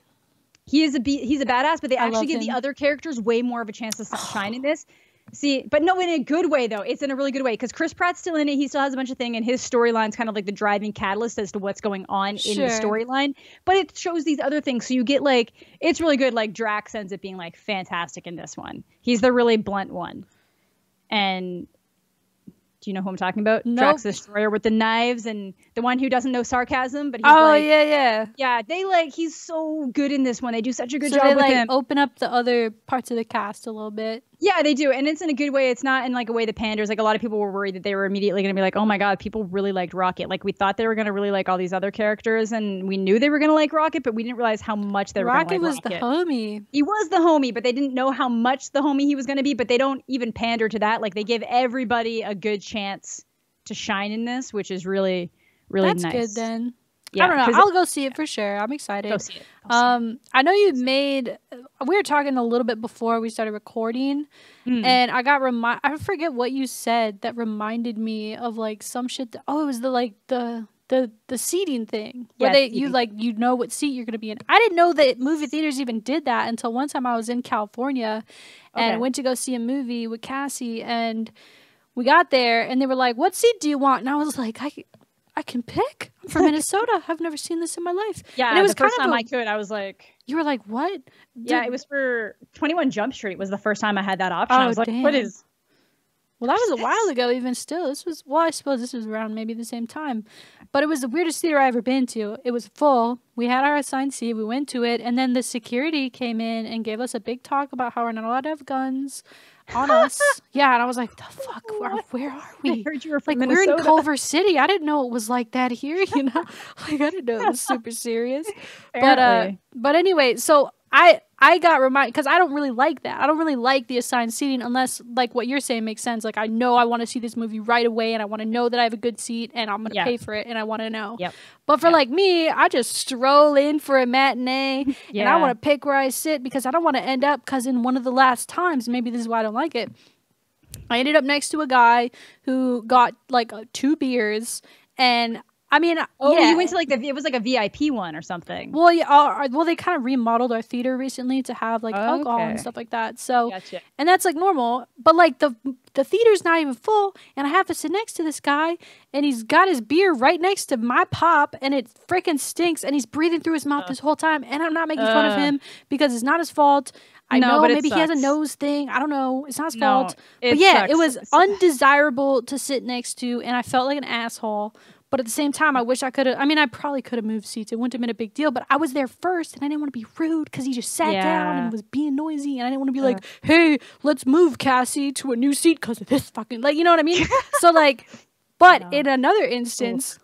He's a badass, but they actually give the other characters way more of a chance to shine in this. See, but no, in a good way, though. It's in a really good way because Chris Pratt's still in it. He still has a bunch of things, and his storyline's kind of like the driving catalyst as to what's going on in the storyline. But it shows these other things. So you get like, it's really good. Like Drax ends up being like fantastic in this one. He's the really blunt one. And do you know who I'm talking about? Nope. Drax the Destroyer with the knives and the one who doesn't know sarcasm, but he's yeah. They like he's so good in this one. They do such a good job with him. Open up the other parts of the cast a little bit. Yeah, they do, and it's in a good way. It's not in like a way that panders. Like a lot of people were worried that they were immediately going to be like, "Oh my god, people really liked Rocket." Like we thought they were going to really like all these other characters, and we knew they were going to like Rocket, but we didn't realize how much they were going to like Rocket. Rocket was the homie. He was the homie, but they didn't know how much the homie he was going to be. But they don't even pander to that. Like they give everybody a good chance to shine in this, which is really, really nice. That's good then. Yeah, I don't know. I'll go see it for sure. I'm excited. Go see it. I know you made. We were talking a little bit before we started recording, and I got I forget what you said that reminded me of like some shit. It was the seating thing where you know what seat you're gonna be in. I didn't know that movie theaters even did that until one time I was in California, and I went to go see a movie with Cassie, and we got there, and they were like, "What seat do you want?" And I was like, I can pick. I'm from Minnesota. I've never seen this in my life. Yeah, and it was the first time I could, I was like... You were like, what? Yeah, it was for 21 Jump Street was the first time I had that option. I was like, what is... Well, that was a while ago even still. This was... Well, I suppose this was around maybe the same time. But it was the weirdest theater I ever been to. It was full. We had our assigned seat. We went to it. And then the security came in and gave us a big talk about how we're not allowed to have guns on us. Yeah, and I was like, the fuck? Where are we? I heard you were from Minnesota. We're in Culver City. I didn't know it was like that here, you know? Like, I didn't know it was super serious. But anyway, so I got reminded, because I don't really like that. I don't really like the assigned seating unless, like, what you're saying makes sense. Like, I know I want to see this movie right away, and I want to know that I have a good seat, and I'm going to pay for it, and I want to know. Yep. But for, like, me, I just stroll in for a matinee, and I want to pick where I sit, because I don't want to end up, because in one of the last times, maybe this is why I don't like it, I ended up next to a guy who got, like, 2 beers, and... I mean, you went to like it was like a VIP one or something. Well, yeah, they kind of remodeled our theater recently to have like alcohol and stuff like that. So, and that's like normal, but like the theater's not even full, and I have to sit next to this guy, and he's got his beer right next to my pop, and it freaking stinks, and he's breathing through his mouth this whole time, and I'm not making fun of him because it's not his fault. I know maybe he has a nose thing. I don't know. It's not his fault. But yeah, it was undesirable to sit next to, and I felt like an asshole. But at the same time, I wish I could have... I mean, I probably could have moved seats. It wouldn't have been a big deal. But I was there first, and I didn't want to be rude because he just sat down and was being noisy. And I didn't want to be like, hey, let's move Cassie to a new seat because of this fucking... Like, you know what I mean? So, like... But in another instance,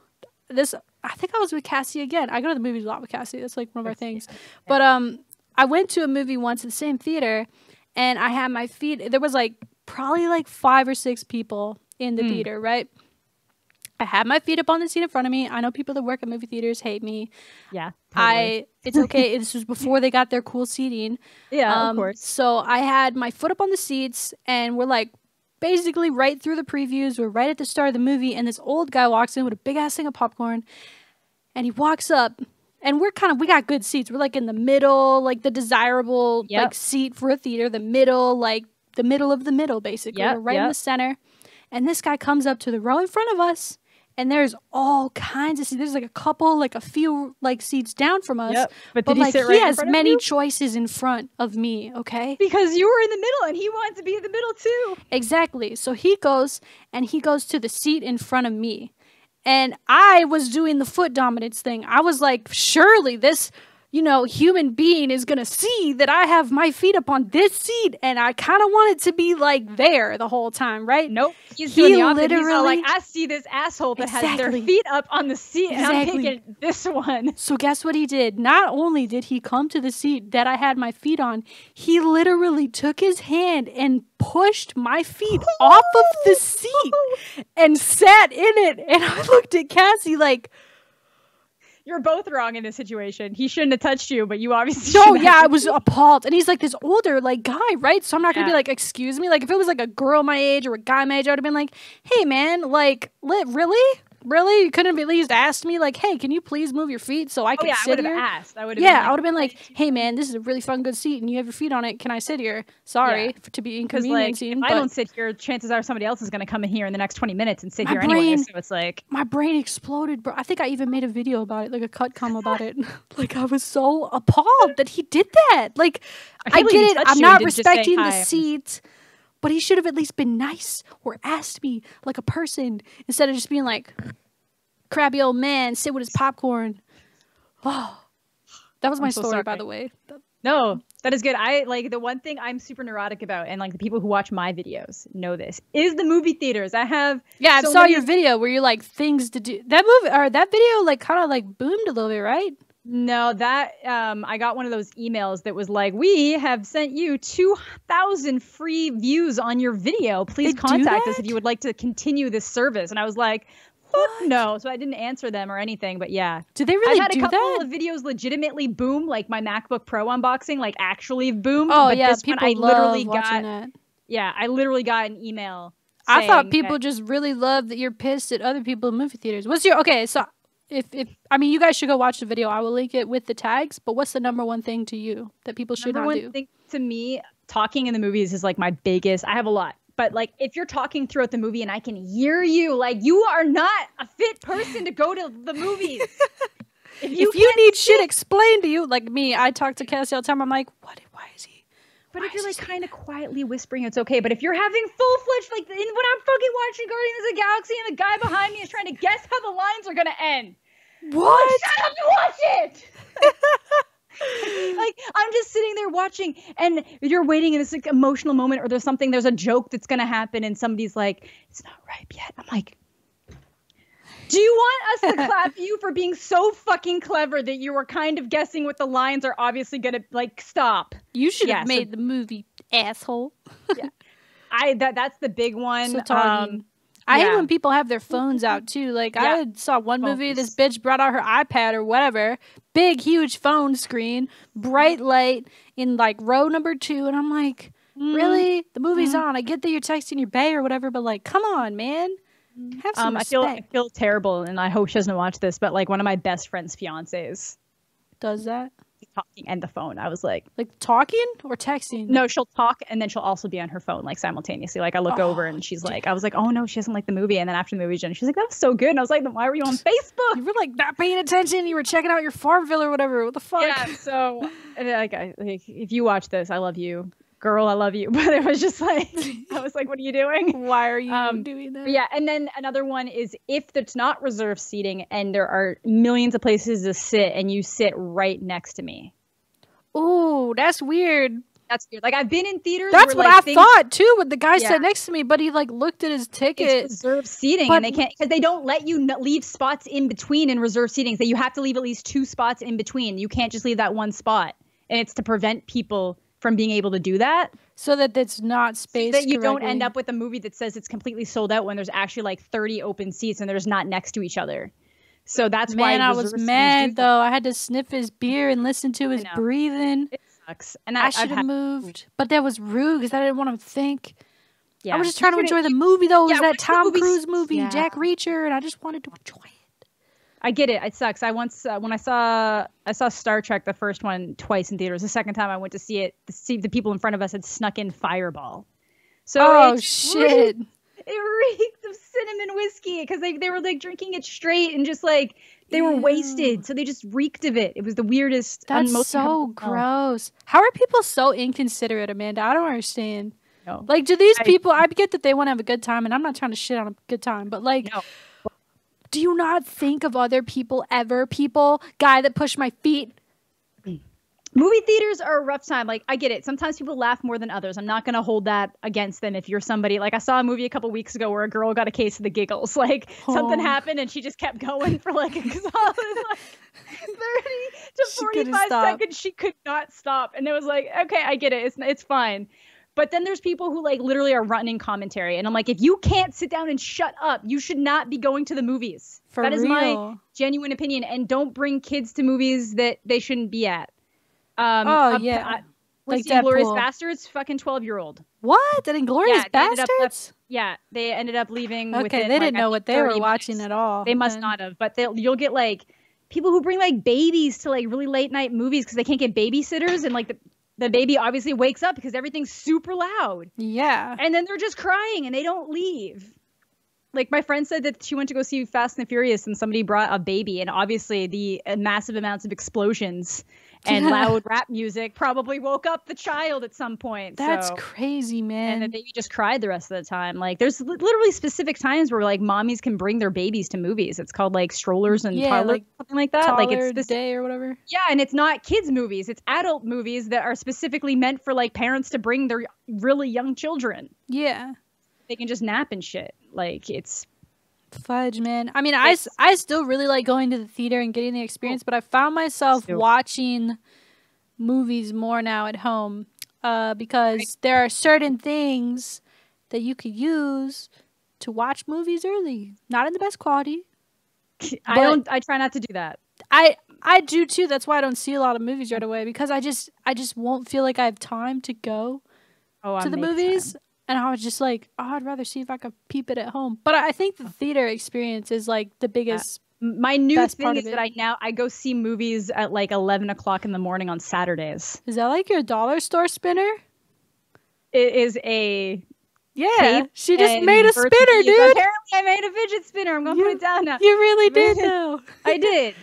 I think I was with Cassie again. I go to the movies a lot with Cassie. That's, like, one of our things. But I went to a movie once at the same theater, and I had my feet... There was, like, probably, like, 5 or 6 people in the theater, right? I had my feet up on the seat in front of me. I know people that work at movie theaters hate me. Yeah. Totally. It's okay. This was before they got their cool seating. Yeah, of course. So I had my foot up on the seats, and we're like basically right through the previews. We're right at the start of the movie, and this old guy walks in with a big ass thing of popcorn, and he walks up, and we got good seats. We're like in the middle, like the desirable like seat for a theater, the middle, like the middle of the middle, basically. We're right in the center. And this guy comes up to the row in front of us, and there's all kinds of seats. There's like a couple, like a few like seats down from us. Yep. But like sit right he has in front many of you? choices in front of me, okay? Because you were in the middle and he wanted to be in the middle too. Exactly. So he goes to the seat in front of me. And I was doing the foot dominance thing. I was like, surely this, human being is going to see that I have my feet up on this seat. And I kind of wanted to be like there the whole time, right? Nope. He's doing the opposite. He's all like, I see this asshole that has their feet up on the seat and I'm taking this one. So guess what he did? Not only did he come to the seat that I had my feet on, he literally took his hand and pushed my feet off of the seat and sat in it. And I looked at Cassie like, you're both wrong in this situation. He shouldn't have touched you, but you obviously no, yeah, I was appalled. And he's like this older like guy, right? So I'm not gonna be like, excuse me. Like if it was like a girl my age or a guy my age, I would have been like, hey man, like really? You couldn't have at least asked me like, hey, can you please move your feet so I can sit here? I would have I would have been like, hey man, this is a really fun good seat and you have your feet on it. Can I sit here? Sorry to be inconveniencing. Like, if I don't sit here, chances are somebody else is going to come in here in the next 20 minutes and sit here anyway. So it's like my brain exploded, bro. I think I even made a video about it, like a cutcom about it. Like I was so appalled that he did that. Like I get it. I'm not respecting the seat. But he should have at least been nice or asked me like a person instead of just being like, crabby old man, sit with his popcorn. Oh, that was my story, by the way. No, that is good. I like the one thing I'm super neurotic about, and like the people who watch my videos know this, is the movie theaters. I saw your video where you're like things to do. That video like kind of like boomed a little bit, right? No, that I got one of those emails that was like, we have sent you 2,000 free views on your video. Please contact us if you would like to continue this service. And I was like, fuck no. So I didn't answer them or anything, but yeah. Did they really do that? I've had a couple of videos legitimately boom, like my MacBook Pro unboxing, like actually boomed. Oh but yeah, this people one, love watching that. Yeah, I literally got an email. I thought people just really love that you're pissed at other people in movie theaters. So if you guys should go watch the video. I will link it with the tags. But what's the number one thing to you that people should not do? Number one thing to me, talking in the movies is like my biggest. I have a lot, but like if you're talking throughout the movie and I can hear you, like you are not a fit person to go to the movies. if you need shit explained to you, like me, I talk to Cassie all the time. I'm like, why is he? But if you're like kind of quietly whispering, it's okay. But if you're having full-fledged, like when I'm fucking watching Guardians of the Galaxy and the guy behind me is trying to guess how the lines are gonna end. What? Like, shut up and watch it! Like, I'm just sitting there watching, and you're waiting in this like, emotional moment, or there's a joke that's gonna happen, and somebody's like, it's not ripe yet. I'm like, do you want us to clap you for being so fucking clever that you were kind of guessing what the lines are obviously gonna, like, stop? You should have made the movie, asshole. Yeah. That's the big one. So I hate when people have their phones out too. Like I saw one movie, this bitch brought out her iPad or whatever, big, huge phone screen, bright light in like row number 2. And I'm like, really? The movie's on. I get that you're texting your bae or whatever, but like, come on, man. Have some respect. I feel terrible, and I hope she doesn't watch this, but like one of my best friend's fiancés does that. Talking and the phone. I was like talking or texting? No, she'll talk and then she'll also be on her phone like simultaneously. Like I look over and she's like, I was like, oh no, she doesn't like the movie. And then after the movie, she's like, that was so good. And I was like, then why were you on Facebook? You were like not paying attention. You were checking out your Farmville or whatever. What the fuck? Yeah. So like if you watch this, I love you. Girl, I love you. But it was just like, I was like, what are you doing? Why are you doing that? Yeah. And then another one is if it's not reserved seating and there are millions of places to sit and you sit right next to me. Oh, that's weird. That's weird. Like I've been in theaters. That's what I thought too. When the guy sat next to me, but he like looked at his ticket. It's reserved seating, and they can't because they don't let you leave spots in between in reserved seating. So you have to leave at least 2 spots in between. You can't just leave that one spot, and it's to prevent people from being able to do that. So that it's not spaced. So that you don't end up with a movie that says it's completely sold out when there's actually like 30 open seats and they're just not next to each other. So that's why I was mad though. I had to sniff his beer and listen to his breathing. It sucks. And I should have moved, but that was rude because I didn't want to think. Yeah, I was just trying to enjoy the movie though. It was that Tom Cruise movie, Jack Reacher, and I just wanted to enjoy it. I get it. It sucks. I once when I saw Star Trek, the first one, twice in theaters. The second time I went to see it, the people in front of us had snuck in Fireball. So shit. It reeked of cinnamon whiskey because they were like drinking it straight and just like they were wasted, so they just reeked of it. It was the weirdest. That's so gross. How are people so inconsiderate, Amanda? I don't understand. No. Like, do these people? I get that they want to have a good time, and I'm not trying to shit on a good time, but like. No. Do you not think of other people ever? Guy that pushed my feet. Movie theaters are a rough time. Like, I get it. Sometimes people laugh more than others. I'm not going to hold that against them if you're somebody. Like, I saw a movie a couple weeks ago where a girl got a case of the giggles. Like, something happened and she just kept going for like a solid 30 to 45 seconds. She could not stop. And it was like, okay, I get it. It's fine. But then there's people who like literally are running commentary. And I'm like, if you can't sit down and shut up, you should not be going to the movies. That is my genuine opinion. And don't bring kids to movies that they shouldn't be at. Yeah. Like Inglourious Bastards, fucking 12-year-old. What? That Inglourious Bastards? They ended up leaving. Okay, they didn't know what they were watching at all. They must not have. But you'll get like people who bring like babies to like really late night movies because they can't get babysitters, and like the baby obviously wakes up because everything's super loud. Yeah. And then they're just crying and they don't leave. Like my friend said that she went to go see Fast and the Furious and somebody brought a baby, and obviously the massive amounts of explosions and loud rap music probably woke up the child at some point. That's crazy, man. And the baby just cried the rest of the time. Like there's literally specific times where like mommies can bring their babies to movies. It's called like strollers and toddlers, something like that. Like it's day or whatever. Yeah, and it's not kids movies. It's adult movies that are specifically meant for like parents to bring their really young children. Yeah. They can just nap and shit. Like it's fudge, man. I mean, I still really like going to the theater and getting the experience, but I found myself watching movies more now at home because there are certain things that you could use to watch movies early. Not in the best quality. I try not to do that. I do too. That's why I don't see a lot of movies right away, because I just won't feel like I have time to go to the movies. And I was just like, I'd rather see if I could peep it at home. But I think the theater experience is like the biggest. My new thing is that I go see movies at like 11 o'clock in the morning on Saturdays. Is that like your dollar store spinner? It is a tape. She just made a spinner, dude. Apparently, I made a fidget spinner. I'm gonna put it down now. You really did, though. I did.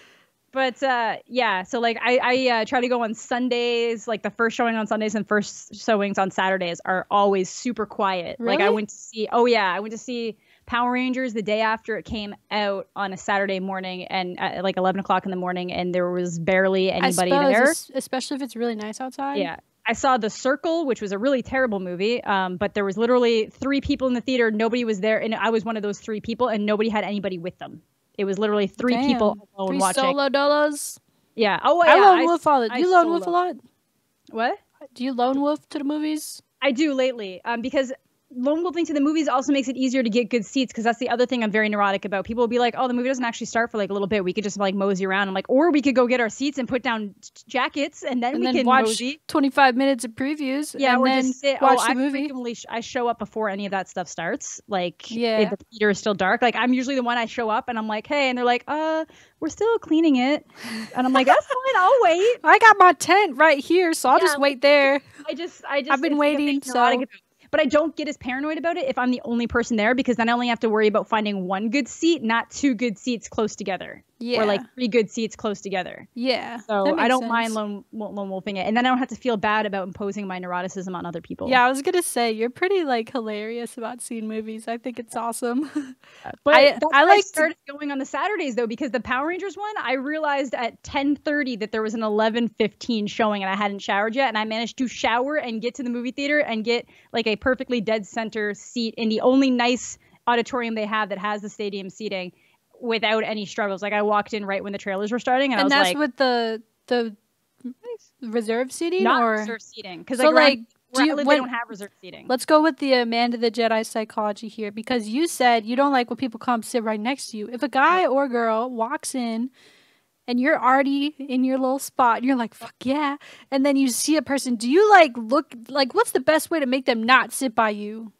But yeah, so like I try to go on Sundays. Like the first showing on Sundays and first showings on Saturdays are always super quiet. Really? Like I went to see Power Rangers the day after it came out on a Saturday morning, and at like 11 o'clock in the morning, and there was barely anybody there. Especially if it's really nice outside. Yeah. I saw The Circle, which was a really terrible movie, but there was literally 3 people in the theater. Nobody was there, and I was one of those 3 people, and nobody had anybody with them. It was literally 3 people alone 3 watching. Solo dolos. Yeah. Oh, yeah. I lone wolf all the. Do you lone wolf a lot? What? Do you lone wolf to the movies? I do lately, because lone wolfing to the movies also makes it easier to get good seats, because that's the other thing I'm very neurotic about. People will be like, oh, the movie doesn't actually start for like a little bit. We could just like mosey around. I'm like, or we could go get our seats and put down jackets, and then we can watch mosey. 25 minutes of previews. Yeah, and or then just sit. Watch the movie. I show up before any of that stuff starts. Like, if the theater is still dark. Like, I'm usually the one I show up and I'm like, hey, and they're like, we're still cleaning it, and I'm like, that's fine, I'll wait. I got my tent right here, so I'll just wait there. I've been waiting, so. But I don't get as paranoid about it if I'm the only person there, because then I only have to worry about finding 1 good seat, not 2 good seats close together. Yeah. Or like 3 good seats close together. Yeah. So I don't mind lone wolfing it. And then I don't have to feel bad about imposing my neuroticism on other people. Yeah, I was going to say, you're pretty like hilarious about seeing movies. I think it's awesome. But I started going on the Saturdays though, because the Power Rangers one, I realized at 10:30 that there was an 11:15 showing and I hadn't showered yet. And I managed to shower and get to the movie theater and get like a perfectly dead center seat in the only nice auditorium they have that has the stadium seating, without any struggles. Like I walked in right when the trailers were starting, and I was that's like, with the reserve seating, not or reserve seating, because so they don't have reserve seating. Let's go with the Amanda the Jedi psychology here, because you said you don't like when people come sit right next to you. If a guy or girl walks in and you're already in your little spot, and you're like, fuck yeah, and then you see a person, do you like look like, what's the best way to make them not sit by you?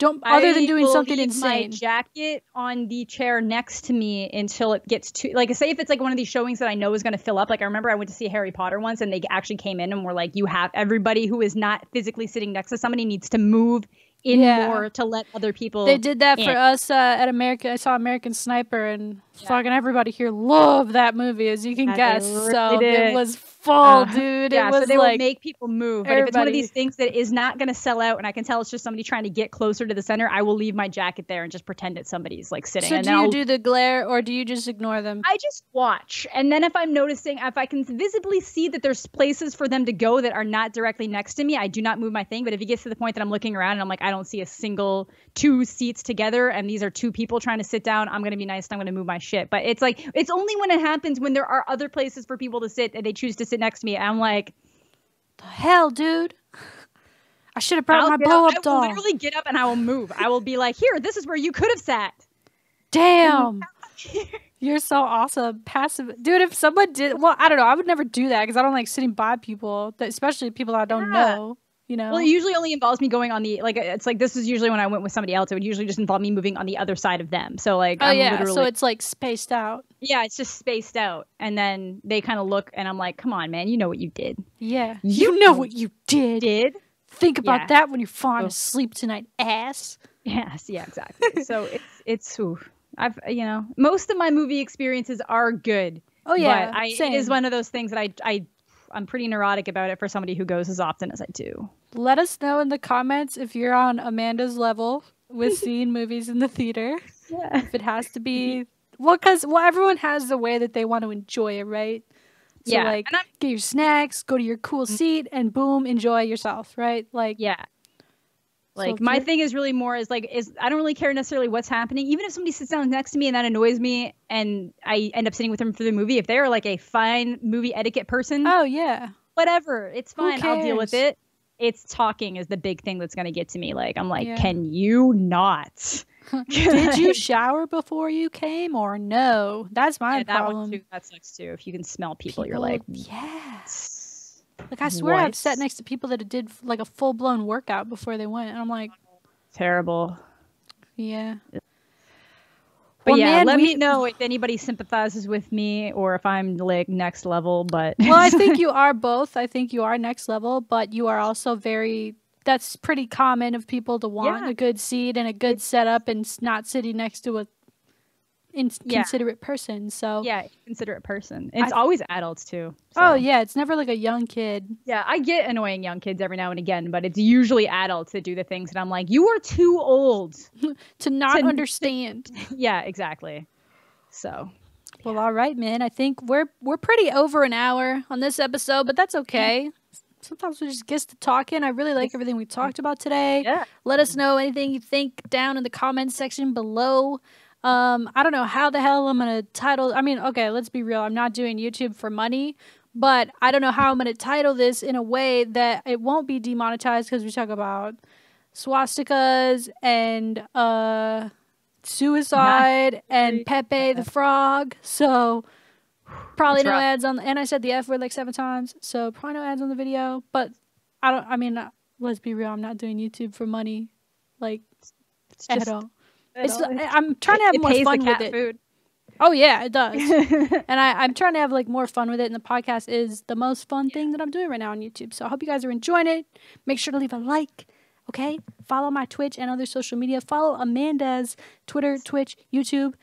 Other than doing something insane. My jacket on the chair next to me until it gets to, like, say if it's like one of these showings that I know is going to fill up. Like I remember I went to see Harry Potter once, and they actually came in and were like, you have everybody who is not physically sitting next to somebody needs to move in more to let other people. They did that for us at America. I saw American Sniper, and fucking everybody here loved that movie, as you can guess. Really so did. it was full, dude. Yeah, it was so they like, will make people move. But if it's one of these things that is not going to sell out, and I can tell it's just somebody trying to get closer to the center, I will leave my jacket there and just pretend that somebody's like sitting. So and do you do the glare, or do you just ignore them? I just watch, and then if I'm noticing, if I can visibly see that there's places for them to go that are not directly next to me, I do not move my thing. But if it gets to the point that I'm looking around and I'm like, I don't see a single 2 seats together, and these are 2 people trying to sit down, I'm going to be nice and I'm going to move my shit. But it's like, it's only when it happens when there are other places for people to sit and they choose to sit next to me. And I'm like, the hell, dude? I should have brought my blow-up doll. I will literally get up and I will move. I will be like, here, this is where you could have sat. Damn. You're so awesome. Passive. Dude, if someone did, well, I don't know. I would never do that because I don't like sitting by people, especially people that I don't know. You know? Well, it usually only involves me going on the, like, it's like, this is usually when I went with somebody else. It would usually just involve me moving on the other side of them. So, like, so it's like spaced out. Yeah, it's just spaced out. And then they kind of look and I'm like, come on, man, you know what you did. Yeah. You know what you did. Think about that when you're falling asleep tonight, ass. Yes, yeah, exactly. So it's I've, most of my movie experiences are good. Oh, yeah. But it is one of those things that I'm pretty neurotic about it for somebody who goes as often as I do. Let us know in the comments if you're on Amanda's level with seeing movies in the theater. Yeah. If it has to be, because everyone has the way that they want to enjoy it, right? So like, get your snacks, go to your cool seat, and boom, enjoy yourself, right? Like, yeah. Like, so my thing is really more is I don't really care necessarily what's happening. Even if somebody sits down next to me and that annoys me and I end up sitting with them for the movie, if they're like a fine movie etiquette person. Oh, yeah. Whatever. It's fine. I'll deal with it. It's talking is the big thing that's going to get to me. Like, I'm like, can you not? Did you shower before you came or no? That's my problem. That one too. That sucks too. If you can smell people, you're like, yes. Like, I swear I've sat next to people that did like a full-blown workout before they went. And I'm like, terrible. Yeah. But well, let me know if anybody sympathizes with me or if I'm like next level. But well, I think you are both. I think you are next level, but you are also that's pretty common of people to want a good seat and a good setup and not sitting next to a inconsiderate person. So considerate person. It's always adults too. So. Oh yeah, it's never like a young kid. Yeah, I get annoying young kids every now and again, but it's usually adults that do the things that I'm like, you are too old to not understand. Yeah, exactly. So, well, all right, man. I think we're pretty over an hour on this episode, but that's okay. Sometimes we just get to talking. I really like everything we talked about today. Yeah. Let us know anything you think down in the comments section below. I don't know how the hell I'm gonna title. I mean, okay, let's be real. I'm not doing YouTube for money, but I don't know how I'm gonna title this in a way that it won't be demonetized because we talk about swastikas and suicide and Pepe the Frog. So probably no ads on. And I said the F word like 7 times, so probably no ads on the video. But I mean, let's be real. I'm not doing YouTube for money, like at all. I'm trying to have more fun with it. Food. Oh yeah, it does. And I'm trying to have like more fun with it. And the podcast is the most fun thing that I'm doing right now on YouTube. So I hope you guys are enjoying it. Make sure to leave a like. Okay. Follow my Twitch and other social media. Follow Amanda's Twitter, Twitch, YouTube,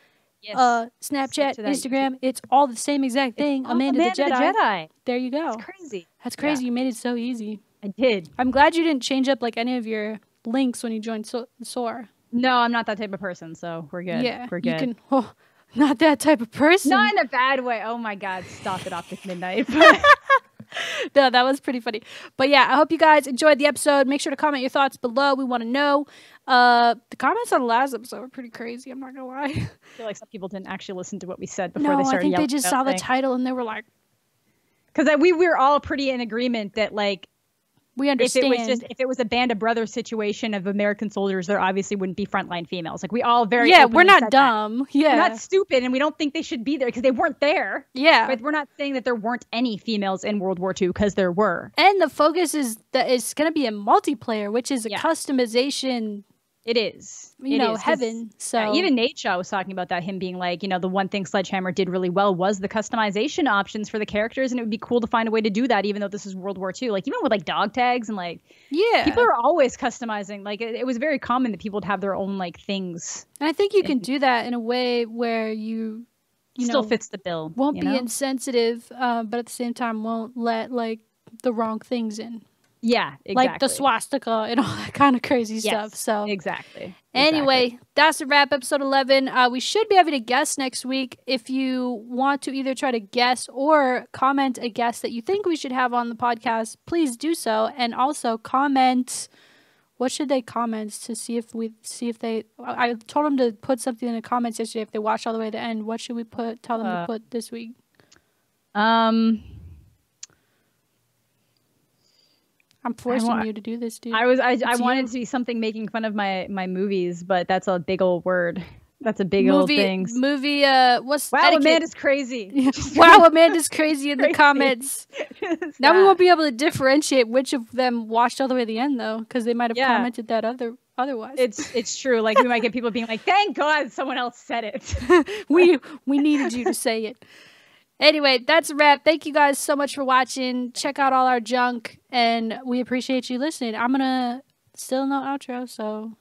Snapchat, Instagram. YouTube. It's all the same exact thing. Amanda the Jedi. There you go. That's crazy. That's crazy. You made it so easy. I did. I'm glad you didn't change up like any of your links when you joined SOAR. No, I'm not that type of person, so we're good. Yeah, we're good. You can, not that type of person. Not in a bad way. Oh my God, stop it, Optic Midnight. No, that was pretty funny. But yeah, I hope you guys enjoyed the episode. Make sure to comment your thoughts below. We want to know. The comments on the last episode were pretty crazy. I'm not gonna lie. I feel like some people didn't actually listen to what we said before they started. I think they just saw the title and they were like, because we were all pretty in agreement that like. We understand. If it was a band of brothers situation of American soldiers, there obviously wouldn't be frontline females. Like we all we're not dumb. That. Yeah, we're not stupid, and we don't think they should be there because they weren't there. Yeah, but we're not saying that there weren't any females in World War II because there were. And the focus is that it's going to be a multiplayer, which is a customization It is. You know, heaven. So yeah, even Nate Shaw was talking about that, him being like, you know, the one thing Sledgehammer did really well was the customization options for the characters, and it would be cool to find a way to do that, even though this is World War II. Like, even with like dog tags and like, people are always customizing. Like, it was very common that people would have their own like things. And I think you can do that in a way where you still fits the bill. Won't be insensitive, but at the same time won't let like the wrong things in. Yeah, exactly. Like the swastika and all that kind of crazy stuff. So exactly. Anyway, that's a wrap, episode 11. We should be having a guest next week. If you want to either try to guess or comment a guest that you think we should have on the podcast, please do so. And also comment, what should they comment to see if they, I told them to put something in the comments yesterday if they watched all the way to the end. What should we tell them to put this week? I'm forcing you to do this, dude. I wanted to be something making fun of my movies, but that's a big old word. That's a big old thing. What's wow, etiquette? Amanda's crazy. Wow, Amanda's crazy in the comments. Now we won't be able to differentiate which of them watched all the way to the end, though, because they might have commented that otherwise. It's true. Like, we might get people being like, "Thank God someone else said it." we needed you to say it. Anyway, that's a wrap. Thank you guys so much for watching. Check out all our junk, and we appreciate you listening. I'm going to still no outro, so